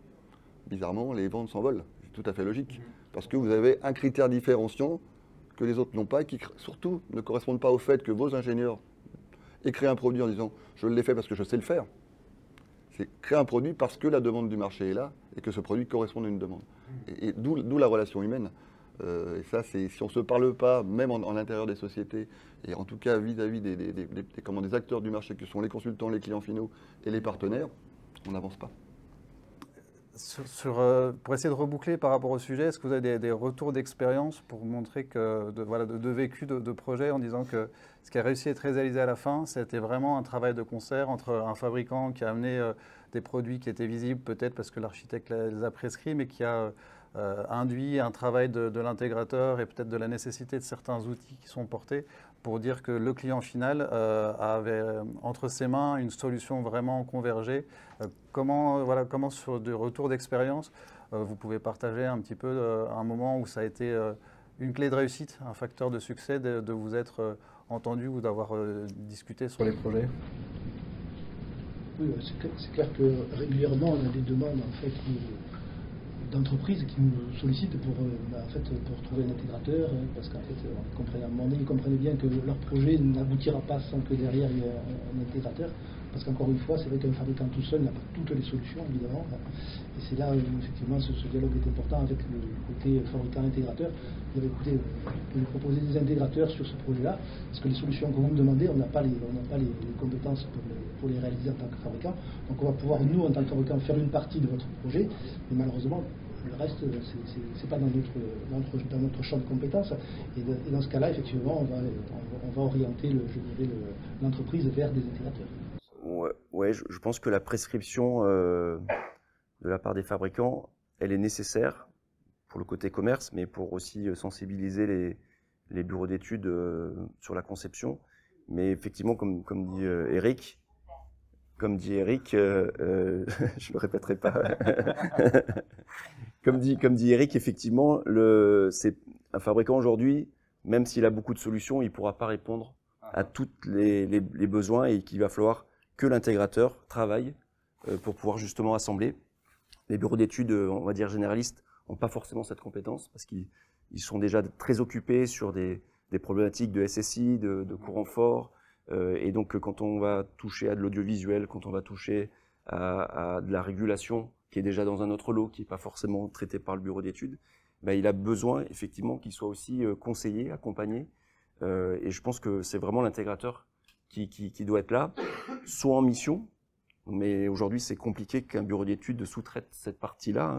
bizarrement, les ventes s'envolent. C'est tout à fait logique. Parce que vous avez un critère différenciant que les autres n'ont pas et qui, surtout, ne correspondent pas au fait que vos ingénieurs aient créé un produit en disant « je l'ai fait parce que je sais le faire ». C'est créer un produit parce que la demande du marché est là et que ce produit correspond à une demande. Et d'où la relation humaine. Et ça, si on ne se parle pas, même en l'intérieur des sociétés, et en tout cas vis-à-vis des acteurs du marché, que sont les consultants, les clients finaux et les partenaires, on n'avance pas. Pour essayer de reboucler par rapport au sujet, est-ce que vous avez des retours d'expérience pour montrer que de vécu de projet en disant que ce qui a réussi à être réalisé à la fin, c'était vraiment un travail de concert entre un fabricant qui a amené des produits qui étaient visibles peut-être parce que l'architecte les a prescrits, mais qui a induit un travail de l'intégrateur et peut-être de la nécessité de certains outils qui sont portés pour dire que le client final avait entre ses mains une solution vraiment convergée. Comment sur des retours d'expérience, vous pouvez partager un petit peu un moment où ça a été une clé de réussite, un facteur de succès de vous être entendu ou d'avoir discuté sur les projets? Oui, c'est clair que régulièrement on a des demandes en fait d'entreprises qui nous sollicitent pour trouver un intégrateur, parce qu'en fait, à un moment donné, ils comprenaient bien que leur projet n'aboutira pas sans que derrière il y ait un intégrateur, parce qu'encore une fois, c'est vrai qu'un fabricant tout seul n'a pas toutes les solutions, évidemment, et c'est là où effectivement ce dialogue est important avec le côté fabricant-intégrateur. Vous avez écouté, vous proposer des intégrateurs sur ce projet-là, parce que les solutions que vous me demandez, on n'a pas les compétences pour les réaliser en tant que fabricant. Donc on va pouvoir, nous, en tant que fabricant, faire une partie de votre projet, mais malheureusement, le reste, c'est pas dans notre champ de compétences. Et dans ce cas-là, effectivement, on va orienter l'entreprise vers des intégrateurs. Ouais, je pense que la prescription de la part des fabricants, elle est nécessaire pour le côté commerce, mais pour aussi sensibiliser les bureaux d'études sur la conception. Mais effectivement, comme dit Eric, je le répéterai pas. Comme dit Eric, effectivement, c'est un fabricant aujourd'hui, même s'il a beaucoup de solutions, il ne pourra pas répondre à tous les besoins et qu'il va falloir que l'intégrateur travaille pour pouvoir justement assembler. Les bureaux d'études, on va dire généralistes, n'ont pas forcément cette compétence parce qu'ils sont déjà très occupés sur des problématiques de SSI, de courant fort. Et donc, quand on va toucher à de l'audiovisuel, quand on va toucher à de la régulation qui est déjà dans un autre lot, qui n'est pas forcément traité par le bureau d'études, il a besoin effectivement qu'il soit aussi conseillé, accompagné. Et je pense que c'est vraiment l'intégrateur qui doit être là, soit en mission, mais aujourd'hui c'est compliqué qu'un bureau d'études sous-traite cette partie-là. Hein,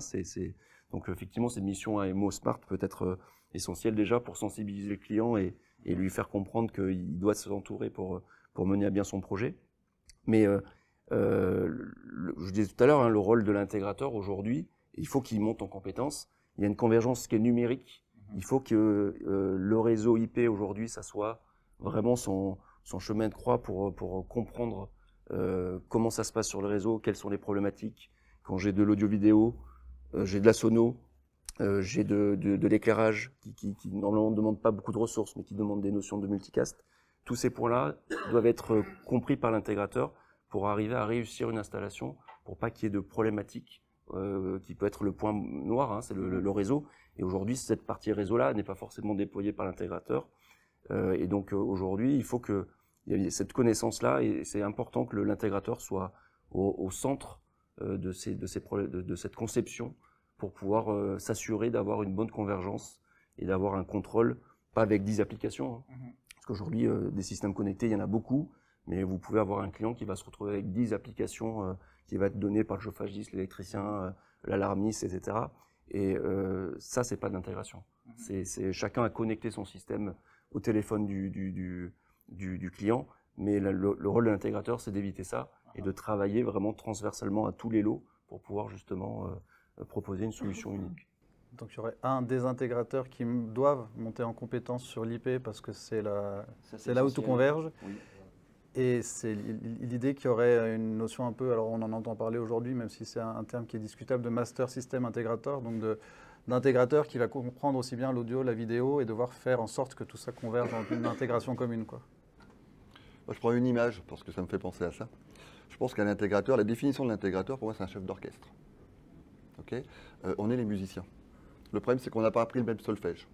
donc effectivement, cette mission AMO Smart peut être essentielle déjà pour sensibiliser le client et lui faire comprendre qu'il doit s'entourer pour mener à bien son projet. Mais je disais tout à l'heure, hein, le rôle de l'intégrateur aujourd'hui, il faut qu'il monte en compétences. Il y a une convergence qui est numérique. Il faut que le réseau IP aujourd'hui, ça soit vraiment son chemin de croix pour comprendre comment ça se passe sur le réseau, quelles sont les problématiques. Quand j'ai de l'audio-vidéo, j'ai de la sono, j'ai de l'éclairage qui normalement ne demande pas beaucoup de ressources, mais qui demande des notions de multicast. Tous ces points-là doivent être compris par l'intégrateur pour arriver à réussir une installation, pour pas qu'il y ait de problématiques qui peut être le point noir, hein, c'est le réseau. Et aujourd'hui, cette partie réseau-là n'est pas forcément déployée par l'intégrateur. Et donc aujourd'hui, il faut qu'il y ait cette connaissance-là, et c'est important que l'intégrateur soit au centre de cette conception pour pouvoir s'assurer d'avoir une bonne convergence et d'avoir un contrôle, pas avec 10 applications. Hein. Parce qu'aujourd'hui, des systèmes connectés, il y en a beaucoup, mais vous pouvez avoir un client qui va se retrouver avec 10 applications qui va être données par le chauffagiste, l'électricien, l'alarmiste, etc. Et ça, c'est pas de l'intégration. C'est chacun a connecté son système au téléphone du client, mais le rôle de l'intégrateur, c'est d'éviter ça et de travailler vraiment transversalement à tous les lots pour pouvoir justement proposer une solution unique. Donc il y aurait des intégrateurs qui doivent monter en compétence sur l'IP parce que c'est là où tout converge. Oui. Et c'est l'idée qu'il y aurait une notion un peu, alors on en entend parler aujourd'hui, même si c'est un terme qui est discutable, de master system intégrateur, donc d'intégrateur qui va comprendre aussi bien l'audio, la vidéo et devoir faire en sorte que tout ça converge en une intégration commune, quoi. Moi, je prends une image parce que ça me fait penser à ça. Je pense qu'un intégrateur, la définition de l'intégrateur, pour moi, c'est un chef d'orchestre. Okay, on est les musiciens. Le problème, c'est qu'on n'a pas appris le même solfège.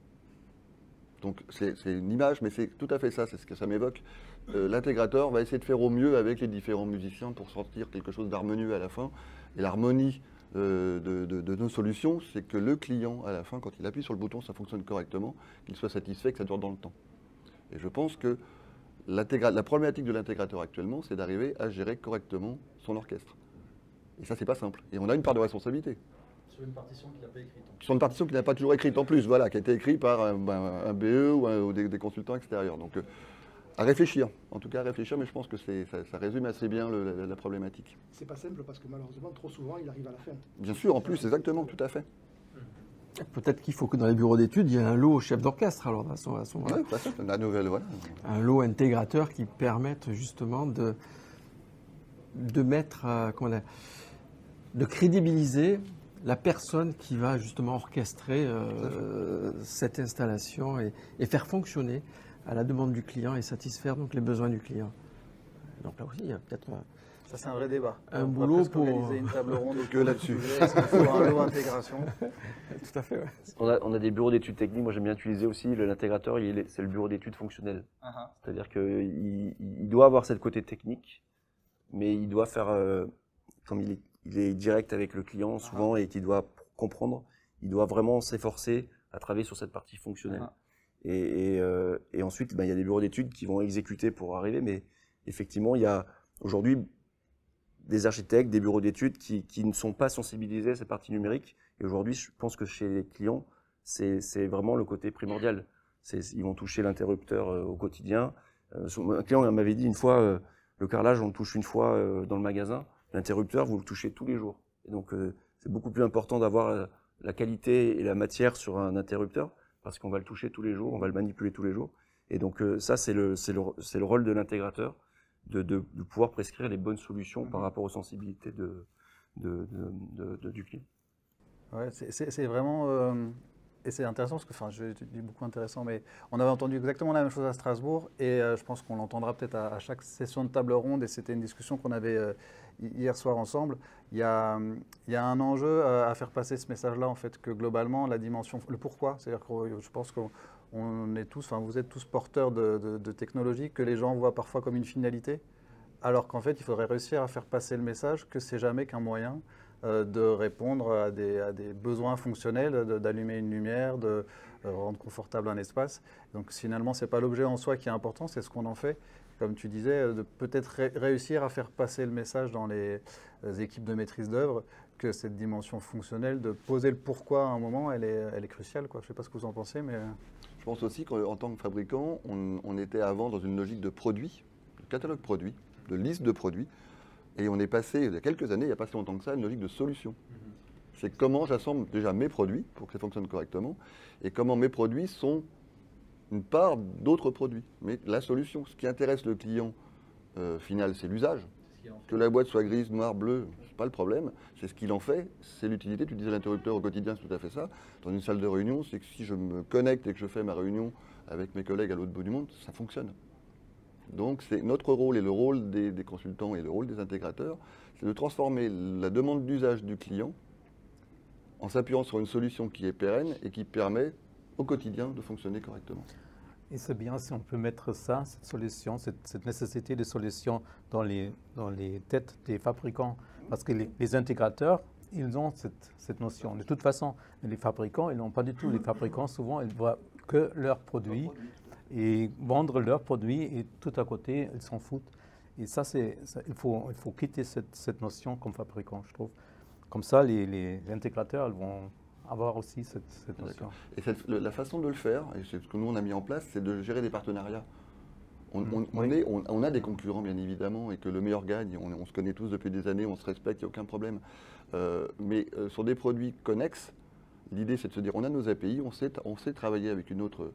Donc, c'est une image, mais c'est tout à fait ça, c'est ce que ça m'évoque. L'intégrateur va essayer de faire au mieux avec les différents musiciens pour sortir quelque chose d'harmonieux à la fin. Et l'harmonie de nos solutions, c'est que le client, à la fin, quand il appuie sur le bouton, ça fonctionne correctement, qu'il soit satisfait, que ça dure dans le temps. Et je pense que la problématique de l'intégrateur actuellement, c'est d'arriver à gérer correctement son orchestre. Et ça, c'est pas simple. Et on a une part de responsabilité. Sur une partition qu'il n'a pas écrite. Sur une partition qu'il n'a pas toujours écrite en plus, voilà, qui a été écrite par un BE ou des consultants extérieurs. Donc, à réfléchir, en tout cas à réfléchir, mais je pense que ça résume assez bien la problématique. C'est pas simple parce que malheureusement, trop souvent, il arrive à la fin. Bien sûr, en plus, exactement, tout à fait. Peut-être qu'il faut que dans les bureaux d'études, il y ait un lot chef d'orchestre, alors, à son Ouais, la nouvelle, voilà. Un lot intégrateur qui permette justement de mettre, de crédibiliser la personne qui va justement orchestrer cette installation et faire fonctionner à la demande du client et satisfaire donc les besoins du client. Donc là aussi, il y a peut-être ça, c'est un vrai débat. Un boulot pour organiser une table ronde que là-dessus. Est-ce qu'il faut un lot intégration? Tout à fait, ouais. On a des bureaux d'études techniques. Moi, j'aime bien utiliser aussi l'intégrateur. C'est le bureau d'études fonctionnel. C'est-à-dire qu'il doit avoir cette côté technique, mais il doit faire, comme il est direct avec le client souvent et qu'il doit comprendre, il doit vraiment s'efforcer à travailler sur cette partie fonctionnelle. Et ensuite, il y a des bureaux d'études qui vont exécuter pour arriver, mais effectivement, il y a aujourd'hui des architectes, des bureaux d'études qui ne sont pas sensibilisés à cette partie numérique. Et aujourd'hui, je pense que chez les clients, c'est vraiment le côté primordial. Ils vont toucher l'interrupteur au quotidien. Un client m'avait dit une fois, le carrelage, on le touche une fois dans le magasin. L'interrupteur, vous le touchez tous les jours. Et donc, c'est beaucoup plus important d'avoir la qualité et la matière sur un interrupteur parce qu'on va le toucher tous les jours, on va le manipuler tous les jours. Et donc, ça, c'est le rôle de l'intégrateur de pouvoir prescrire les bonnes solutions par rapport aux sensibilités du client. Ouais, c'est vraiment... et c'est intéressant parce que, je dis beaucoup intéressant, mais on avait entendu exactement la même chose à Strasbourg et je pense qu'on l'entendra peut-être à chaque session de table ronde et c'était une discussion qu'on avait hier soir ensemble. Il y a un enjeu à faire passer ce message-là, en fait, que globalement, la dimension, le pourquoi, c'est-à-dire que je pense qu'on est tous, vous êtes tous porteurs de technologies que les gens voient parfois comme une finalité, alors qu'en fait, il faudrait réussir à faire passer le message que c'est jamais qu'un moyen de répondre à des besoins fonctionnels, d'allumer une lumière, de rendre confortable un espace. Donc finalement, ce n'est pas l'objet en soi qui est important, c'est ce qu'on en fait. Comme tu disais, de peut-être réussir à faire passer le message dans les équipes de maîtrise d'œuvre que cette dimension fonctionnelle, de poser le pourquoi à un moment, elle est cruciale, quoi. Je ne sais pas ce que vous en pensez, mais... Je pense aussi qu'en tant que fabricant, on était avant dans une logique de produits, de catalogue produit, de liste de produits, et on est passé, il y a quelques années, il n'y a pas si longtemps que ça, à une logique de solution. C'est comment j'assemble déjà mes produits pour que ça fonctionne correctement, et comment mes produits sont une part d'autres produits. Mais la solution, ce qui intéresse le client final, c'est l'usage. Que la boîte soit grise, noire, bleue, c'est pas le problème. C'est ce qu'il en fait, c'est l'utilité. Tu disais l'interrupteur au quotidien, c'est tout à fait ça. Dans une salle de réunion, c'est que si je me connecte et que je fais ma réunion avec mes collègues à l'autre bout du monde, ça fonctionne. Donc c'est notre rôle et le rôle des consultants et le rôle des intégrateurs, c'est de transformer la demande d'usage du client en s'appuyant sur une solution qui est pérenne et qui permet au quotidien de fonctionner correctement. Et c'est bien si on peut mettre ça, cette solution, cette nécessité de solution dans les têtes des fabricants. Parce que les intégrateurs, ils ont cette notion. De toute façon, les fabricants, ils n'ont pas du tout. Les fabricants, souvent, ils voient que leurs produits et vendre leurs produits et tout à côté, ils s'en foutent. Et ça, il faut quitter cette notion comme fabricant, je trouve. Comme ça, les intégrateurs, ils vont avoir aussi cette notion. Et la façon de le faire, et c'est ce que nous on a mis en place, c'est de gérer des partenariats. On a des concurrents bien évidemment et que le meilleur gagne, on se connaît tous depuis des années, on se respecte, il n'y a aucun problème. Mais sur des produits connexes, l'idée c'est de se dire on a nos API, on sait travailler avec un autre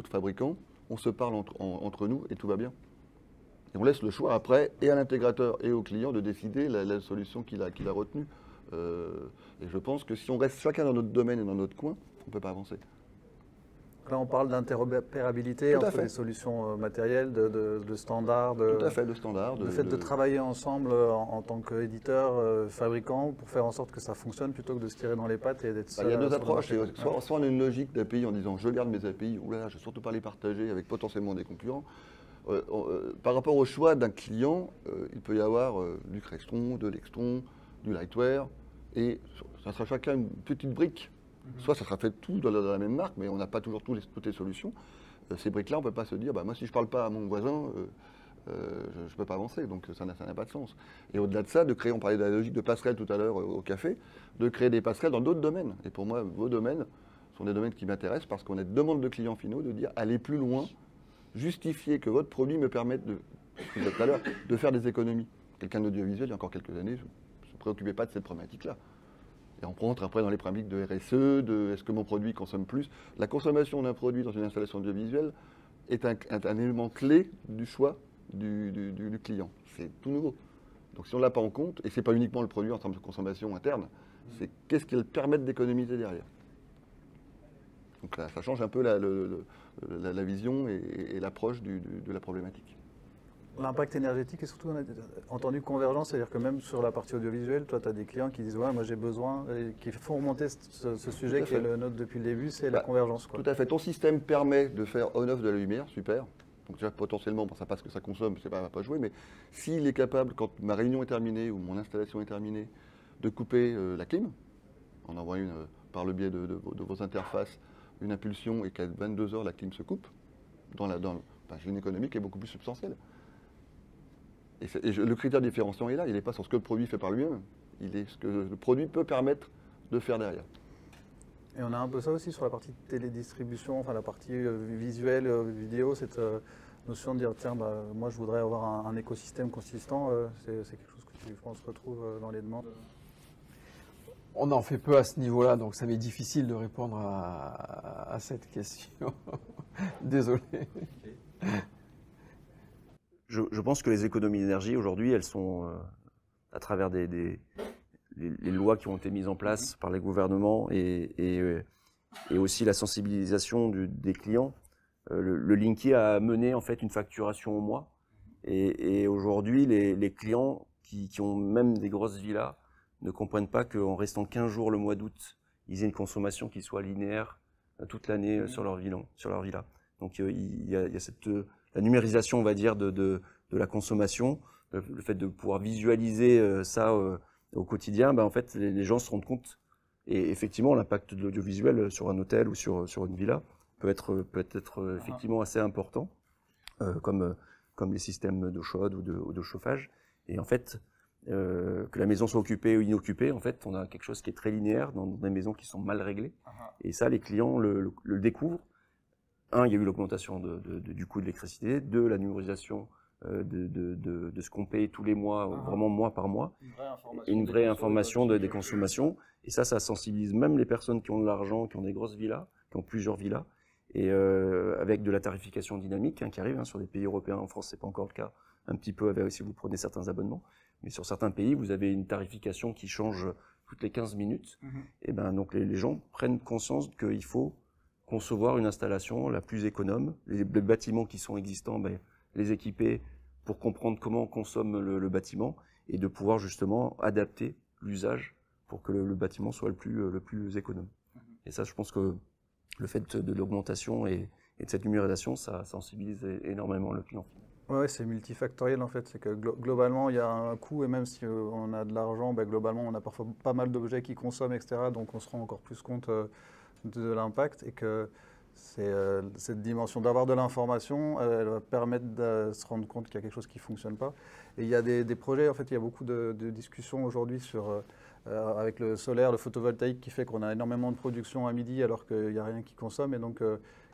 fabricant, on se parle entre nous et tout va bien. Et on laisse le choix après et à l'intégrateur et au client de décider la solution qu'il a retenue. Et je pense que si on reste chacun dans notre domaine et dans notre coin, on ne peut pas avancer. Là, on parle d'interopérabilité entre les solutions matérielles, de standards. Tout à fait, de standards. Le fait de travailler ensemble en tant qu'éditeur, fabricant, pour faire en sorte que ça fonctionne plutôt que de se tirer dans les pattes et d'être seul. Il y a deux approches. Soit on a une logique d'API en disant je garde mes API, oulala, je ne vais surtout pas les partager avec potentiellement des concurrents. Par rapport au choix d'un client, il peut y avoir du Crestron, de l'Extron, du Lightware, et ça sera chacun une petite brique. Soit ça sera fait tout dans la même marque, mais on n'a pas toujours toutes les solutions. Ces briques-là, on ne peut pas se dire, moi si je ne parle pas à mon voisin, je ne peux pas avancer, donc ça n'a pas de sens. Et au-delà de ça, on parlait de la logique de passerelle tout à l'heure au café, de créer des passerelles dans d'autres domaines. Et pour moi, vos domaines sont des domaines qui m'intéressent parce qu'on a une demande de clients finaux de dire, allez plus loin, justifier que votre produit me permette, tout à l'heure, de faire des économies. Quelqu'un d'audiovisuel, il y a encore quelques années, ne se préoccupait pas de cette problématique-là. Et on rentre après dans les problématiques de RSE, de est-ce que mon produit consomme plus. La consommation d'un produit dans une installation audiovisuelle est un élément clé du choix du client. C'est tout nouveau. Donc si on ne l'a pas en compte, et ce n'est pas uniquement le produit en termes de consommation interne, c'est qu'est-ce qu'il permet d'économiser derrière. Donc là, ça change un peu la vision et l'approche de la problématique. L'impact énergétique et surtout, on a entendu convergence, c'est-à-dire que même sur la partie audiovisuelle, toi, tu as des clients qui disent ouais, moi j'ai besoin, et qui font remonter ce sujet qui est le nôtre depuis le début, c'est la convergence. Quoi. Tout à fait. Ton système permet de faire on-off de la lumière, super. Donc déjà potentiellement, ça passe que ça consomme, c'est pas jouer, mais s'il est capable, quand ma réunion est terminée ou mon installation est terminée, de couper la clim, en envoyant par le biais de vos interfaces une impulsion et qu'à 22 heures la clim se coupe, j'ai une économie qui est beaucoup plus substantielle. Et le critère différenciant est là, il n'est pas sur ce que le produit fait par lui-même, il est ce que le produit peut permettre de faire derrière. Et on a un peu ça aussi sur la partie télédistribution, enfin la partie visuelle, vidéo, cette notion de dire tiens, moi je voudrais avoir un écosystème consistant, c'est quelque chose que tu, je pense, retrouves dans les demandes. On en fait peu à ce niveau-là, donc ça m'est difficile de répondre à cette question. Désolé. Je pense que les économies d'énergie, aujourd'hui, elles sont, à travers les lois qui ont été mises en place par les gouvernements et aussi la sensibilisation des clients. Le Linky a mené en fait une facturation au mois. Et aujourd'hui, les clients qui ont même des grosses villas ne comprennent pas qu'en restant 15 jours le mois d'août, ils aient une consommation qui soit linéaire toute l'année sur leur villa. Donc il y a la numérisation, on va dire, de la consommation, le fait de pouvoir visualiser ça au quotidien, en fait, les gens se rendent compte. Et effectivement, l'impact de l'audiovisuel sur un hôtel ou sur une villa peut être effectivement assez important, comme les systèmes d'eau chaude ou de chauffage. Et en fait, que la maison soit occupée ou inoccupée, en fait, on a quelque chose qui est très linéaire dans des maisons qui sont mal réglées. Et ça, les clients le découvrent. Un, il y a eu l'augmentation du coût de l'électricité. Deux, la numérisation de ce qu'on paye tous les mois, vraiment mois par mois. Une vraie information des consommations. Et ça sensibilise même les personnes qui ont de l'argent, qui ont des grosses villas, qui ont plusieurs villas. Et avec de la tarification dynamique qui arrive sur des pays européens. En France, c'est pas encore le cas. Un petit peu si vous prenez certains abonnements. Mais sur certains pays, vous avez une tarification qui change toutes les 15 minutes. Et donc les gens prennent conscience qu'il faut concevoir une installation la plus économe. Les bâtiments qui sont existants, les équiper pour comprendre comment on consomme le bâtiment et de pouvoir justement adapter l'usage pour que le bâtiment soit le plus économe. Et ça, je pense que le fait de l'augmentation et de cette numérisation, ça sensibilise énormément le client. Oui, c'est multifactoriel en fait. C'est que globalement, il y a un coût et même si on a de l'argent, globalement, on a parfois pas mal d'objets qui consomment, etc. Donc on se rend encore plus compte de l'impact et que cette dimension d'avoir de l'information, elle va permettre de se rendre compte qu'il y a quelque chose qui ne fonctionne pas. Et il y a des projets, en fait, il y a beaucoup de discussions aujourd'hui avec le solaire, le photovoltaïque qui fait qu'on a énormément de production à midi alors qu'il n'y a rien qui consomme et donc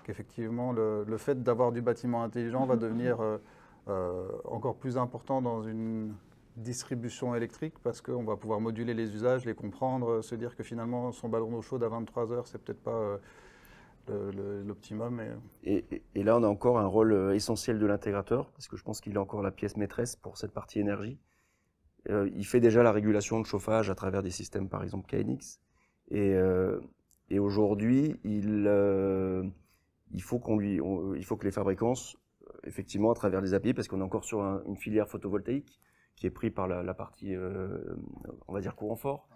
qu'effectivement le fait d'avoir du bâtiment intelligent va devenir encore plus important dans une distribution électrique parce qu'on va pouvoir moduler les usages, les comprendre, se dire que finalement son ballon d'eau chaude à 23 heures, c'est peut-être pas l'optimum. Et là, on a encore un rôle essentiel de l'intégrateur parce que je pense qu'il a encore la pièce maîtresse pour cette partie énergie. Il fait déjà la régulation de chauffage à travers des systèmes, par exemple KNX. Et aujourd'hui, il faut que les fabricants, effectivement, à travers les API, parce qu'on est encore sur une filière photovoltaïque qui est prise par la partie, on va dire, courant fort.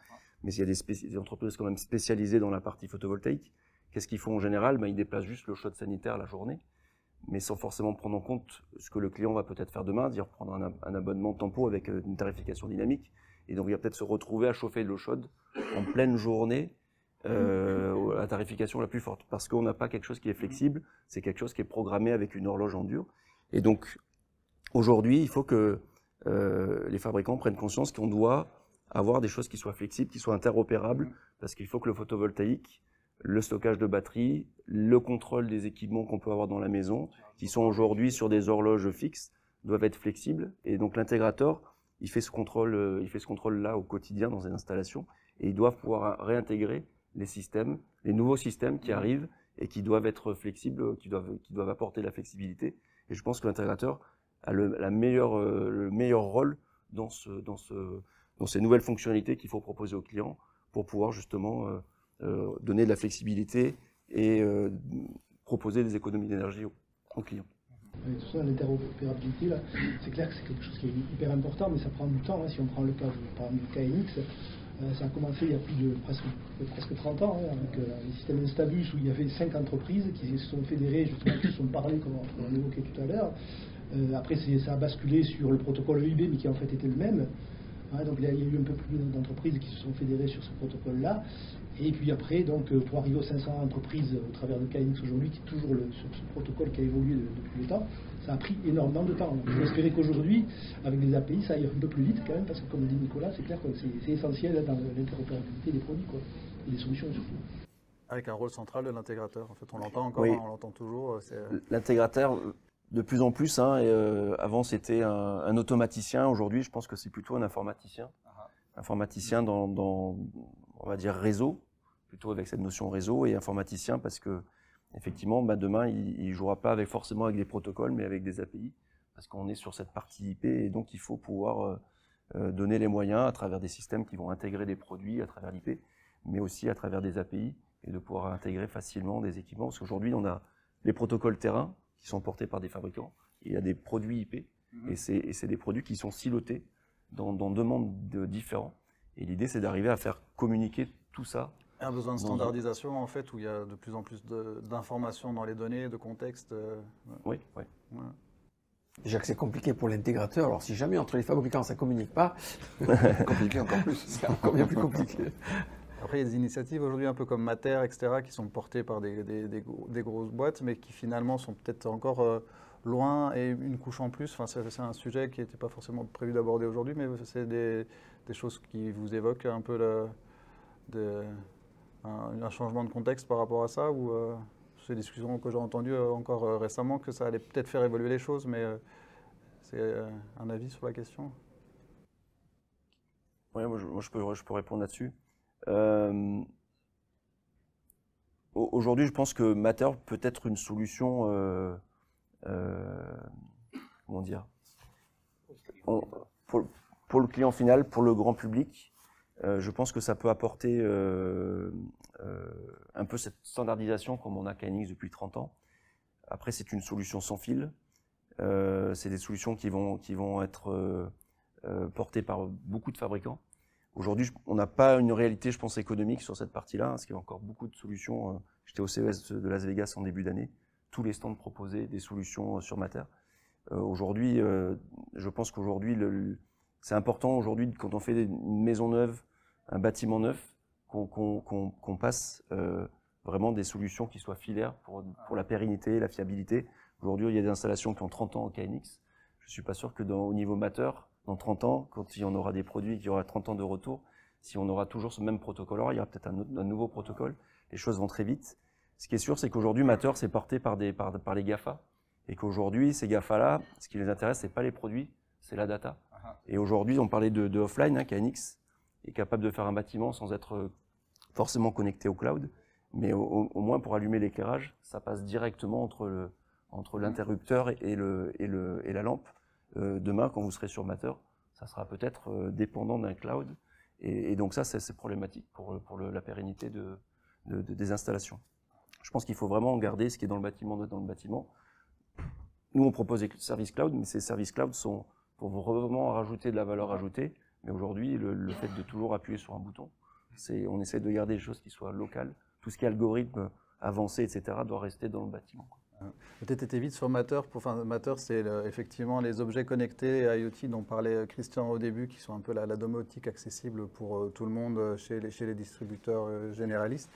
Mais il y a des entreprises quand même spécialisées dans la partie photovoltaïque. Qu'est-ce qu'ils font en général? Ils déplacent juste le chaude sanitaire la journée, mais sans forcément prendre en compte ce que le client va peut-être faire demain, dire prendre un abonnement tempo avec une tarification dynamique. Et donc, il va peut-être se retrouver à chauffer de l'eau chaude en pleine journée, la tarification la plus forte. Parce qu'on n'a pas quelque chose qui est flexible, c'est quelque chose qui est programmé avec une horloge en dur. Et donc, aujourd'hui, il faut que les fabricants prennent conscience qu'on doit avoir des choses qui soient flexibles, qui soient interopérables, parce qu'il faut que le photovoltaïque, le stockage de batterie, le contrôle des équipements qu'on peut avoir dans la maison, qui sont aujourd'hui sur des horloges fixes, doivent être flexibles. Et donc l'intégrateur, il fait ce contrôle-là au quotidien dans une installation, et ils doivent pouvoir réintégrer les systèmes, les nouveaux systèmes qui arrivent et qui doivent être flexibles, qui doivent apporter la flexibilité. Et je pense que l'intégrateur a le meilleur rôle dans ces nouvelles fonctionnalités qu'il faut proposer aux clients pour pouvoir justement donner de la flexibilité et proposer des économies d'énergie aux clients. Et tout ça, l'interopérabilité, là, c'est clair que c'est quelque chose qui est hyper important, mais ça prend du temps. Si on prend le cas par exemple du KNX, ça a commencé il y a plus de presque 30 ans, avec le système Instabus, où il y avait 5 entreprises qui se sont fédérées, justement, qui se sont parlé, comme on l'évoquait tout à l'heure. Après, ça a basculé sur le protocole EIB, mais qui en fait était le même. Donc il y a eu un peu plus d'entreprises qui se sont fédérées sur ce protocole-là. Et puis après, donc, pour arriver aux 500 entreprises au travers de KNX aujourd'hui, qui est toujours ce protocole qui a évolué depuis le temps, ça a pris énormément de temps. Je espérais qu'aujourd'hui, avec les API, ça aille un peu plus vite quand même, parce que comme dit Nicolas, c'est clair que c'est essentiel dans l'interopérabilité des produits, et des solutions surtout. Avec un rôle central de l'intégrateur, en fait, on l'entend encore, on l'entend toujours. L'intégrateur, de plus en plus, avant c'était un automaticien, aujourd'hui je pense que c'est plutôt un informaticien. Informaticien dans, on va dire, réseau, plutôt avec cette notion réseau, et informaticien parce que, effectivement, demain, il ne jouera pas forcément avec des protocoles, mais avec des API, parce qu'on est sur cette partie IP, et donc il faut pouvoir donner les moyens à travers des systèmes qui vont intégrer des produits à travers l'IP, mais aussi à travers des API, et de pouvoir intégrer facilement des équipements, parce qu'aujourd'hui, on a les protocoles terrain qui sont portés par des fabricants, et il y a des produits IP, et c'est des produits qui sont silotés dans deux mondes différents. Et l'idée, c'est d'arriver à faire communiquer tout ça. Un besoin de standardisation, en fait, où il y a de plus en plus d'informations dans les données, de contexte. Oui. Déjà que c'est compliqué pour l'intégrateur, alors si jamais entre les fabricants ça ne communique pas, Compliqué encore plus. c'est encore bien plus compliqué. Après, il y a des initiatives aujourd'hui un peu comme Mater, etc., qui sont portées par des grosses boîtes, mais qui finalement sont peut-être encore loin et une couche en plus. Enfin, c'est un sujet qui n'était pas forcément prévu d'aborder aujourd'hui, mais c'est des choses qui vous évoquent un peu un changement de contexte par rapport à ça, ou c'est des discussions que j'ai entendues encore récemment, que ça allait peut-être faire évoluer les choses, mais c'est un avis sur la question. Ouais, moi, je peux répondre là-dessus. Aujourd'hui, je pense que Mater peut être une solution, comment dire, pour le client final, pour le grand public. Je pense que ça peut apporter un peu cette standardisation comme on a KNX depuis 30 ans. Après, c'est une solution sans fil. C'est des solutions qui vont être portées par beaucoup de fabricants. Aujourd'hui, on n'a pas une réalité, je pense, économique sur cette partie-là, parce qu'il y a encore beaucoup de solutions. J'étais au CES de Las Vegas en début d'année. Tous les stands proposaient des solutions sur Mater. Aujourd'hui, je pense qu'aujourd'hui, c'est important aujourd'hui, quand on fait une maison neuve, un bâtiment neuf, qu'on passe vraiment des solutions qui soient filaires pour la pérennité, la fiabilité. Aujourd'hui, il y a des installations qui ont 30 ans en KNX. Je ne suis pas sûr que au niveau Mater, dans 30 ans, quand il y en aura des produits qui aura 30 ans de retour, si on aura toujours ce même protocole, alors il y aura peut-être un nouveau protocole. Les choses vont très vite. Ce qui est sûr, c'est qu'aujourd'hui, Mater, c'est porté par les GAFA. Et qu'aujourd'hui, ces GAFA-là, ce qui les intéresse, c'est pas les produits, c'est la data. Et aujourd'hui, on parlait de offline, hein, KNX est capable de faire un bâtiment sans être forcément connecté au cloud. Mais au moins, pour allumer l'éclairage, ça passe directement entre l'interrupteur et la lampe. Demain, quand vous serez sur Mater, ça sera peut-être dépendant d'un cloud. Et donc ça, c'est problématique pour la pérennité des installations. Je pense qu'il faut vraiment garder ce qui est dans le bâtiment. Nous, on propose des services cloud, mais ces services cloud sont pour vraiment rajouter de la valeur ajoutée. Mais aujourd'hui, le fait de toujours appuyer sur un bouton, on essaie de garder des choses qui soient locales. Tout ce qui est algorithme avancé, etc., doit rester dans le bâtiment. Peut-être été vite sur Mater. Mater, c'est effectivement les objets connectés et IoT dont parlait Christian au début, qui sont un peu la domotique accessible pour tout le monde chez les distributeurs généralistes.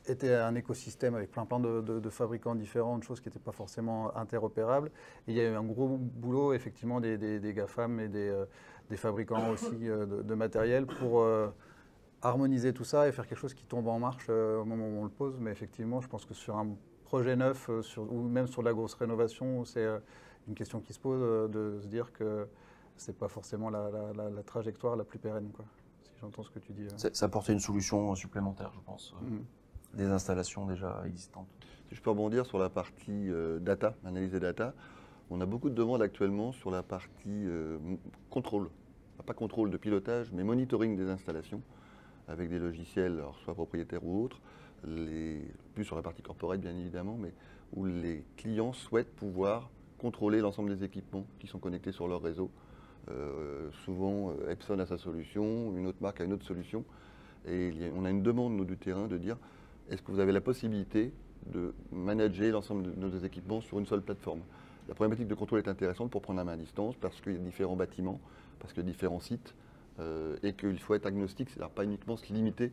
Était un écosystème avec plein de fabricants différents, de choses qui n'étaient pas forcément interopérables. Et il y a eu un gros boulot, effectivement, des GAFAM et des fabricants aussi de matériel pour harmoniser tout ça et faire quelque chose qui tombe en marche au moment où on le pose. Mais effectivement, je pense que sur un projet neuf, ou même sur de la grosse rénovation, c'est une question qui se pose de se dire que ce n'est pas forcément la trajectoire la plus pérenne, quoi, si j'entends ce que tu dis. Ça apportait une solution supplémentaire, je pense. Des installations déjà existantes. Si je peux rebondir sur la partie data, analyse des data, on a beaucoup de demandes actuellement sur la partie contrôle. Pas contrôle de pilotage, mais monitoring des installations, avec des logiciels, alors soit propriétaires ou autres, plus sur la partie corporate bien évidemment, mais où les clients souhaitent pouvoir contrôler l'ensemble des équipements qui sont connectés sur leur réseau. Souvent, Epson a sa solution, une autre marque a une autre solution, et on a une demande, nous, du terrain, de dire est-ce que vous avez la possibilité de manager l'ensemble de nos équipements sur une seule plateforme? La problématique de contrôle est intéressante pour prendre la main à distance, parce qu'il y a différents bâtiments, parce qu'il y a différents sites, et qu'il faut être agnostique, c'est-à-dire pas uniquement se limiter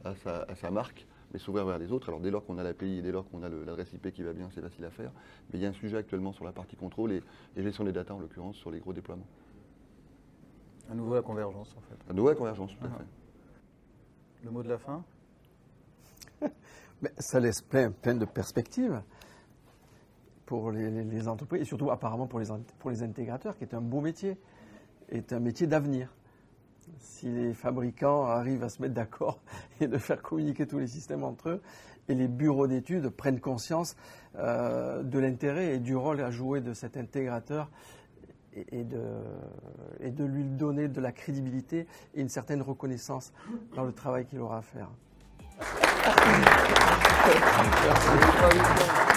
à sa marque, mais s'ouvrir vers les autres. Alors dès lors qu'on a l'API et dès lors qu'on a l'adresse IP qui va bien, c'est facile à faire. Mais il y a un sujet actuellement sur la partie contrôle et gestion des data, en l'occurrence, sur les gros déploiements. À nouveau la convergence, en fait. À nouveau la convergence, tout à fait. Le mot de la fin? Mais ça laisse plein de perspectives pour les entreprises et surtout apparemment pour les intégrateurs, qui est un beau métier, est un métier d'avenir. Si les fabricants arrivent à se mettre d'accord et de faire communiquer tous les systèmes entre eux, et les bureaux d'études prennent conscience de l'intérêt et du rôle à jouer de cet intégrateur et de lui donner de la crédibilité et une certaine reconnaissance dans le travail qu'il aura à faire. Merci.